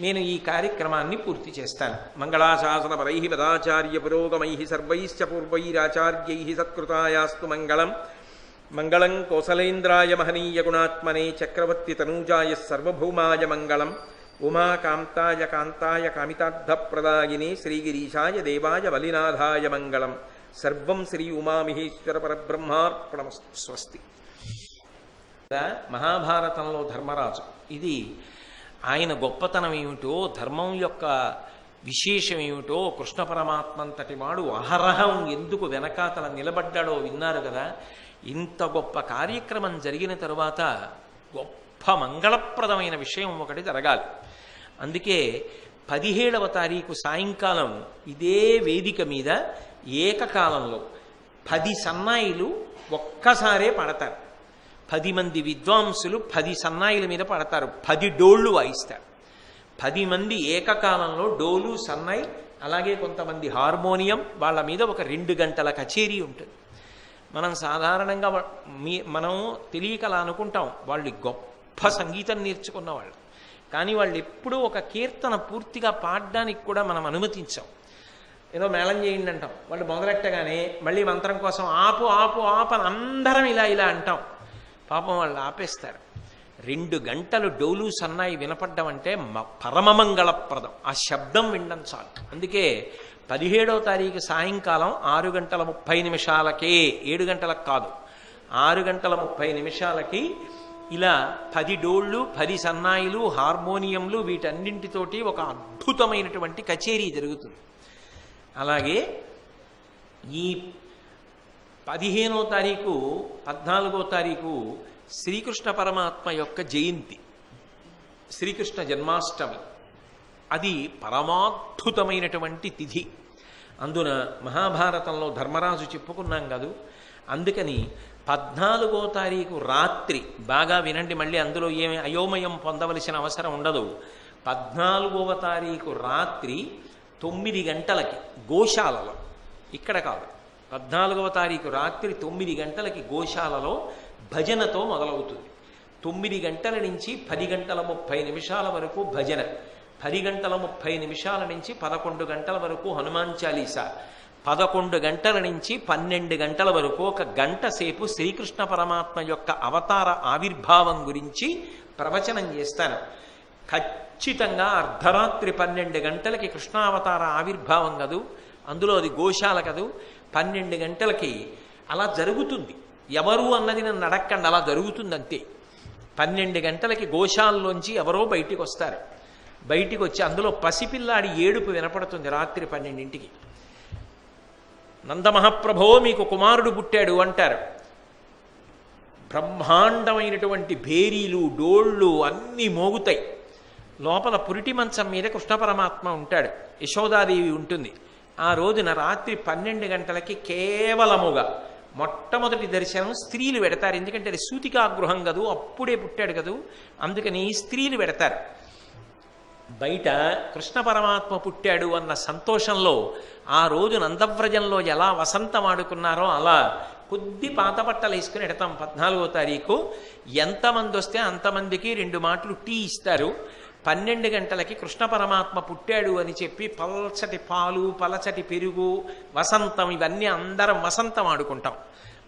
నేను ఈ కార్యక్రమాన్ని పూర్తి చేస్తాను. మంగళాశాసన పరై పదాచార్య పురోగమై సర్వైశ్చ పూర్వైరాచార్యై సత్కృతాయాస్తు మంగళం. మంగళం కోసలేంద్రాయ మహనీయ గుణాత్మనే చక్రవర్తి తనూజాయ సర్వభౌమాయ మంగళం. ఉమాకాంతాయ కాంతాయ కామితార్థప్రదాయినే శ్రీగిరీశాయ దేవాయ బలినాథాయ మంగళం. సర్వం శ్రీ ఉమామహేశ్వర పరబ్రహ్మార్పణమస్తు. స్వస్తి. మహాభారతంలో ధర్మరాజు, ఇది ఆయన గొప్పతనం ఏమిటో, ధర్మం యొక్క విశేషం ఏమిటో, కృష్ణ పరమాత్మంతటి వాడు అహరహం ఎందుకు వెనకాతల నిలబడ్డాడో విన్నారు కదా. ఇంత గొప్ప కార్యక్రమం జరిగిన తరువాత గొప్ప మంగళప్రదమైన విషయం ఒకటి జరగాలి. అందుకే 17వ తారీఖు సాయంకాలం ఇదే వేదిక మీద ఏకకాలంలో 10 సన్నాయిలు ఒక్కసారే పడతారు. 10 మంది విద్వాంసులు 10 సన్నాయిల మీద పడతారు, 10 డోళ్లు వాయిస్తారు. 10 మంది ఏకకాలంలో డోలు, సన్నాయి, అలాగే కొంతమంది హార్మోనియం, వాళ్ళ మీద ఒక 2 గంటల కచేరీ ఉంటుంది. మనం సాధారణంగా మనం తెలియకలా అనుకుంటాం వాళ్ళు గొప్ప సంగీతం నేర్చుకున్న వాళ్ళు, కానీ వాళ్ళు ఎప్పుడూ ఒక కీర్తన పూర్తిగా పాడడానికి కూడా మనం అనుమతించాం. ఏదో మేళం చేయండి అంటాం, వాళ్ళు మొదలెట్టగానే మళ్ళీ మంత్రం కోసం ఆపు ఆపు ఆపు అని అందరం ఇలా ఇలా అంటాం. పాపం వాళ్ళు ఆపేస్తారు. 2 గంటలు డోలు సన్నాయి వినపడ్డం అంటే పరమమంగళప్రదం. ఆ శబ్దం వినడం చాలు. అందుకే 17వ తారీఖు సాయంకాలం 6:30 7 గంటలకు కాదు, 6:30 ఇలా 10 డోళ్ళు, 10 సన్నాయిలు, హార్మోనియంలు, వీటన్నింటితోటి ఒక అద్భుతమైనటువంటి కచేరీ జరుగుతుంది. అలాగే ఈ 15వ తారీఖు 14వ తారీఖు శ్రీకృష్ణ పరమాత్మ యొక్క జయంతి, శ్రీకృష్ణ జన్మాష్టమి. అది పరమాద్భుతమైనటువంటి తిథి. అందున మహాభారతంలో ధర్మరాజు చెప్పుకున్నాం కాదు. అందుకని 14వ తారీఖు రాత్రి బాగా వినండి, మళ్ళీ అందులో ఏమి అయోమయం పొందవలసిన అవసరం ఉండదు. 14వ తారీఖు రాత్రి 9 గంటలకి గోశాలలో, ఇక్కడ కాదు, 14వ తారీఖు రాత్రి 9 గంటలకి గోశాలలో భజనతో మొదలవుతుంది. 9 గంటల నుంచి 10:30 వరకు భజన, 10:30 నుంచి 11 గంటల వరకు హనుమాన్ చాలీసా, 11 గంటల నుంచి 12 గంటల వరకు 1 గంట సేపు శ్రీకృష్ణ పరమాత్మ యొక్క అవతార ఆవిర్భావం గురించి ప్రవచనం చేస్తాను. ఖచ్చితంగా అర్ధరాత్రి 12 గంటలకి కృష్ణావతార ఆవిర్భావం కదూ, అందులో అది గోశాల కదూ, 12 గంటలకి అలా జరుగుతుంది. ఎవరు అన్నది నన్ను అడక్కండి, అలా జరుగుతుంది అంతే. 12 గంటలకి గోశాలలోంచి ఎవరో బయటికి వస్తారు. బయటికి వచ్చి అందులో పసిపిల్లాడి ఏడుపు వినపడుతుంది రాత్రి 12ంటికి. నందమహాప్రభో మీకు కుమారుడు పుట్టాడు అంటారు. బ్రహ్మాండమైనటువంటి భేరీలు, డోళ్ళు అన్నీ మోగుతాయి. లోపల పురిటి మంచం మీద కృష్ణ పరమాత్మ ఉంటాడు, యశోదాదేవి ఉంటుంది. ఆ రోజున రాత్రి 12 గంటలకి కేవలముగా మొట్టమొదటి దర్శనం స్త్రీలు పెడతారు. ఎందుకంటే అది సూతికా గృహం కదూ, అప్పుడే పుట్టాడు కదూ, అందుకని స్త్రీలు పెడతారు. బయట కృష్ణ పరమాత్మ పుట్టాడు అన్న సంతోషంలో ఆ రోజు నందవ్రజంలో ఎలా వసంతం ఆడుకున్నారో అలా కొద్ది పాత బట్టలు వేసుకుని ఎడతాం 14వ తారీఖు. ఎంతమంది వస్తే అంతమందికి 2 మాటలు టీ ఇస్తారు. 12 గంటలకి కృష్ణ పరమాత్మ పుట్టాడు అని చెప్పి పల్చటి పాలు, పలచటి పెరుగు, వసంతం, ఇవన్నీ అందరం వసంతం ఆడుకుంటాం.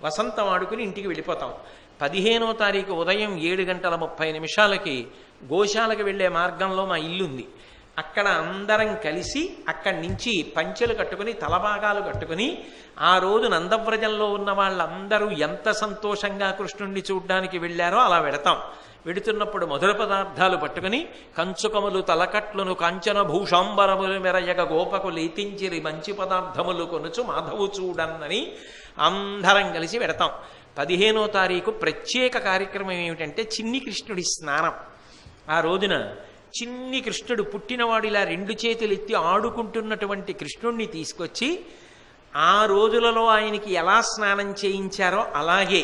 వసంతం ఆడుకుని ఇంటికి వెళ్ళిపోతాం. 15వ తారీఖు ఉదయం 7:30 గోశాలకు వెళ్ళే మార్గంలో మా ఇల్లుంది. అక్కడ అందరం కలిసి అక్కడి నుంచి పంచెలు కట్టుకుని, తలభాగాలు కట్టుకుని, ఆ రోజు నందవ్రజంలో ఉన్న వాళ్ళందరూ ఎంత సంతోషంగా కృష్ణుణ్ణి చూడ్డానికి వెళ్ళారో అలా వెడతాం. వెడుతున్నప్పుడు మధుర పదార్థాలు పట్టుకుని, కంచుకములు తలకట్లును కాంచన భూషాంబరములు మెరయగ గోపకు లేతించిరి మంచి పదార్థములు కొనుచు మాధవు చూడన్నని అందరం కలిసి వెడతాం. 15వ తారీఖు ప్రత్యేక కార్యక్రమం ఏమిటంటే చిన్ని కృష్ణుడి స్నానం. ఆ రోజున చిన్ని కృష్ణుడు పుట్టినవాడు ఇలా 2 చేతులు ఎత్తి ఆడుకుంటున్నటువంటి కృష్ణుణ్ణి తీసుకొచ్చి ఆ రోజులలో ఆయనకి ఎలా స్నానం చేయించారో అలాగే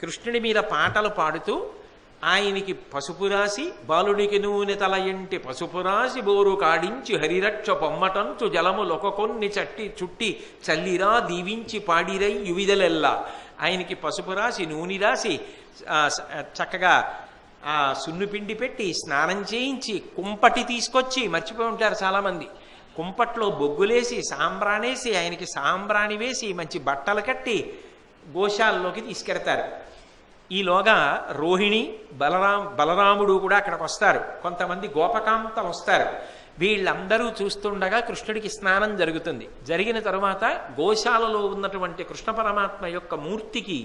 కృష్ణుడి మీద పాటలు పాడుతూ ఆయనకి పసుపు రాసి, బాలుడికి నూనె తలయంటి పసుపు రాసి బోరు కాడించి హరిరక్ష పొమ్మటంచు జలములొక కొన్ని చుట్టి చల్లిరా దీవించి పాడిరై యువిదలెల్లా. ఆయనకి పసుపు రాసి, నూనె రాసి, చక్కగా ఆ సున్నుపిండి పెట్టి స్నానం చేయించి, కుంపటి తీసుకొచ్చి, మర్చిపోయి ఉంటారు చాలామంది, కుంపట్లో బొగ్గులేసి సాంబ్రాణేసి ఆయనకి సాంబ్రాణి వేసి మంచి బట్టలు కట్టి గోశాలలోకి తీసుకెడతారు. ఈలోగా రోహిణి, బలరాముడు కూడా అక్కడికి వస్తారు. కొంతమంది గోపకాంతలు వస్తారు. వీళ్ళందరూ చూస్తుండగా కృష్ణుడికి స్నానం జరుగుతుంది. జరిగిన తరువాత గోశాలలో ఉన్నటువంటి కృష్ణ పరమాత్మ యొక్క మూర్తికి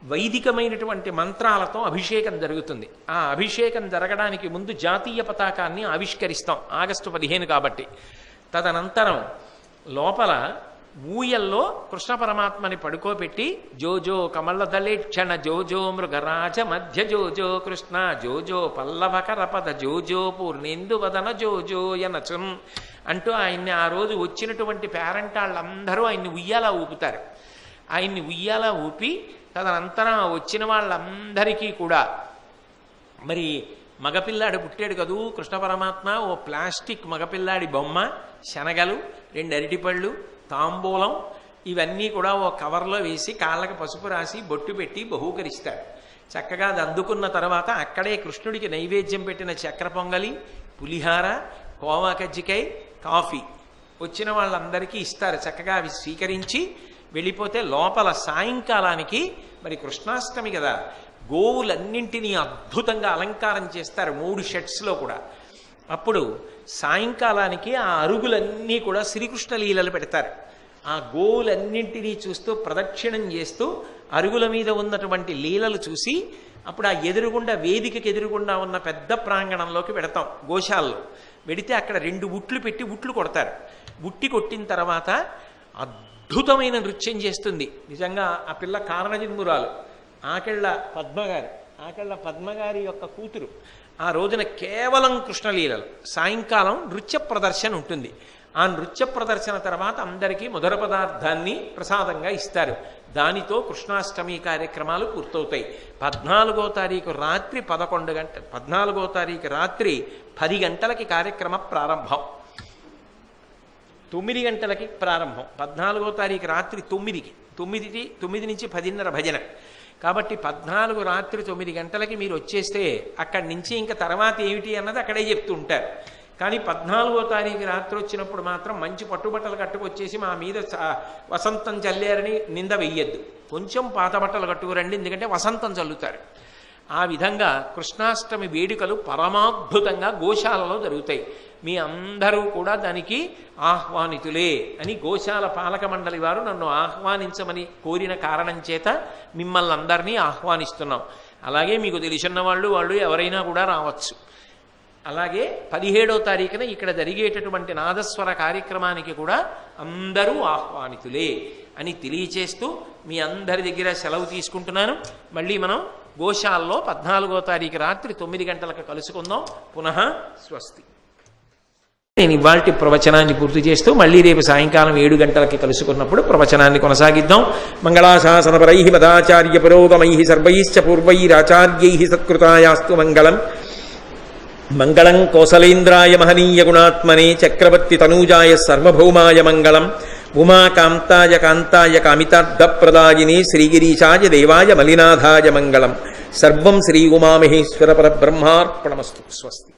వైదికమైనటువంటి మంత్రాలతో అభిషేకం జరుగుతుంది. ఆ అభిషేకం జరగడానికి ముందు జాతీయ పతాకాన్ని ఆవిష్కరిస్తాం, ఆగస్టు 15 కాబట్టి. తదనంతరం లోపల ఊయల్లో కృష్ణ పరమాత్మని పడుకోబెట్టి జోజో కమలదలేక్షణ జోజో మృగరాజ మధ్య జోజో కృష్ణ జోజో పల్లవకరపద జోజో పూర్ణేందు వదన జోజో యనచున్ అంటూ ఆయన్ని ఆ రోజు వచ్చినటువంటి పేరంటాళ్ళందరూ ఆయన్ని ఉయ్యాలా ఊపుతారు. ఆయన్ని ఉయ్యాలా ఊపి తదనంతరం వచ్చిన వాళ్ళందరికీ కూడా మరి మగపిల్లాడు పుట్టాడు కదూ కృష్ణ పరమాత్మ, ఓ ప్లాస్టిక్ మగపిల్లాడి బొమ్మ, శనగలు, 2 అరటిపళ్ళు, తాంబూలం, ఇవన్నీ కూడా ఓ కవర్లో వేసి కాళ్ళకి పసుపు రాసి బొట్టు పెట్టి బహూకరిస్తాడు. చక్కగా అది అందుకున్న తర్వాత అక్కడే కృష్ణుడికి నైవేద్యం పెట్టిన చక్ర పొంగలి, పులిహార, కోవా కజ్జికాయ, కాఫీ వచ్చిన వాళ్ళందరికీ ఇస్తారు. చక్కగా అవి స్వీకరించి వెళ్ళిపోతే లోపల సాయంకాలానికి మరి కృష్ణాష్టమి కదా, గోవులన్నింటినీ అద్భుతంగా అలంకారం చేస్తారు 3 షెడ్స్లో కూడా. అప్పుడు సాయంకాలానికి ఆ అరుగులన్నీ కూడా శ్రీకృష్ణ లీలలు పెడతారు. ఆ గోవులన్నింటినీ చూస్తూ ప్రదక్షిణం చేస్తూ అరుగుల మీద ఉన్నటువంటి లీలలు చూసి అప్పుడు ఆ ఎదురుగుండా, వేదికకి ఎదురుగుండా ఉన్న పెద్ద ప్రాంగణంలోకి పెడతాం గోశాలలో. వెడితే అక్కడ 2 ఉట్లు పెట్టి ఉట్లు కొడతారు. ఉట్టి కొట్టిన తర్వాత అద్భుతమైన నృత్యం చేస్తుంది. నిజంగా ఆ పిల్ల కారణజన్మురాలు, ఆకెళ్ళ పద్మగారి యొక్క కూతురు. ఆ రోజున కేవలం కృష్ణలీలలు. సాయంకాలం నృత్య ప్రదర్శన ఉంటుంది. ఆ నృత్య ప్రదర్శన తర్వాత అందరికీ మధుర పదార్థాన్ని ప్రసాదంగా ఇస్తారు. దానితో కృష్ణాష్టమి కార్యక్రమాలు పూర్తవుతాయి. 14వ తారీఖు రాత్రి 14వ తారీఖు రాత్రి 10 గంటలకి కార్యక్రమ ప్రారంభం, 9 గంటలకి ప్రారంభం. 14వ తారీఖు రాత్రి 9 నుంచి 10:30 భజన. కాబట్టి 14 రాత్రి 9 గంటలకి మీరు వచ్చేస్తే అక్కడి నుంచి ఇంకా తర్వాత ఏమిటి అన్నది అక్కడే చెప్తూ ఉంటారు. కానీ 14వ తారీఖు రాత్రి వచ్చినప్పుడు మాత్రం మంచి పట్టుబట్టలు కట్టుకొచ్చేసి మా మీద వసంతం చల్లారని నింద వెయ్యొద్దు. కొంచెం పాత బట్టలు కట్టుకురండి, ఎందుకంటే వసంతం చల్లుతారు. ఆ విధంగా కృష్ణాష్టమి వేడుకలు పరమాద్భుతంగా గోశాలలో జరుగుతాయి. మీ అందరూ కూడా దానికి ఆహ్వానితులే అని గోశాల పాలక మండలి వారు నన్ను ఆహ్వానించమని కోరిన కారణం చేత మిమ్మల్ని అందరినీ ఆహ్వానిస్తున్నాం. అలాగే మీకు తెలిసిన వాళ్ళు ఎవరైనా కూడా రావచ్చు. అలాగే 17వ తారీఖున ఇక్కడ జరిగేటటువంటి నాదస్వర కార్యక్రమానికి కూడా అందరూ ఆహ్వానితులే అని తెలియచేస్తూ మీ అందరి దగ్గర సెలవు తీసుకుంటున్నాను. మళ్ళీ మనం గోశాలలో 14వ తారీఖు రాత్రి 9 గంటలకు కలుసుకుందాం. పునః స్వస్తి. నేను ఇవాల్టి ప్రవచనాన్ని పూర్తి చేస్తూ మళ్ళీ రేపు సాయంకాలం 7 గంటలకి కలుసుకున్నప్పుడు ప్రవచనాన్ని కొనసాగిద్దాం. మంగళాశాసనపరై మదాచార్య పురోగమై సర్వైశ్చ పూర్వైరాచార్యై సత్కృతాయాస్తు మంగళం. మంగళం కోసలేంద్రాయ మహనీయ గుణాత్మనే చక్రవర్తి తనూజాయ సర్వభౌమాయ మంగళం. ఉమాకాంతాయ కాంతాయ కామితార్థప్రదాయిని శ్రీగిరీశాయ దేవాయ మలినాథాయ మంగళం. సర్వం శ్రీ ఉమామహేశ్వర పరబ్రహ్మార్పణమస్తు. స్వస్తి.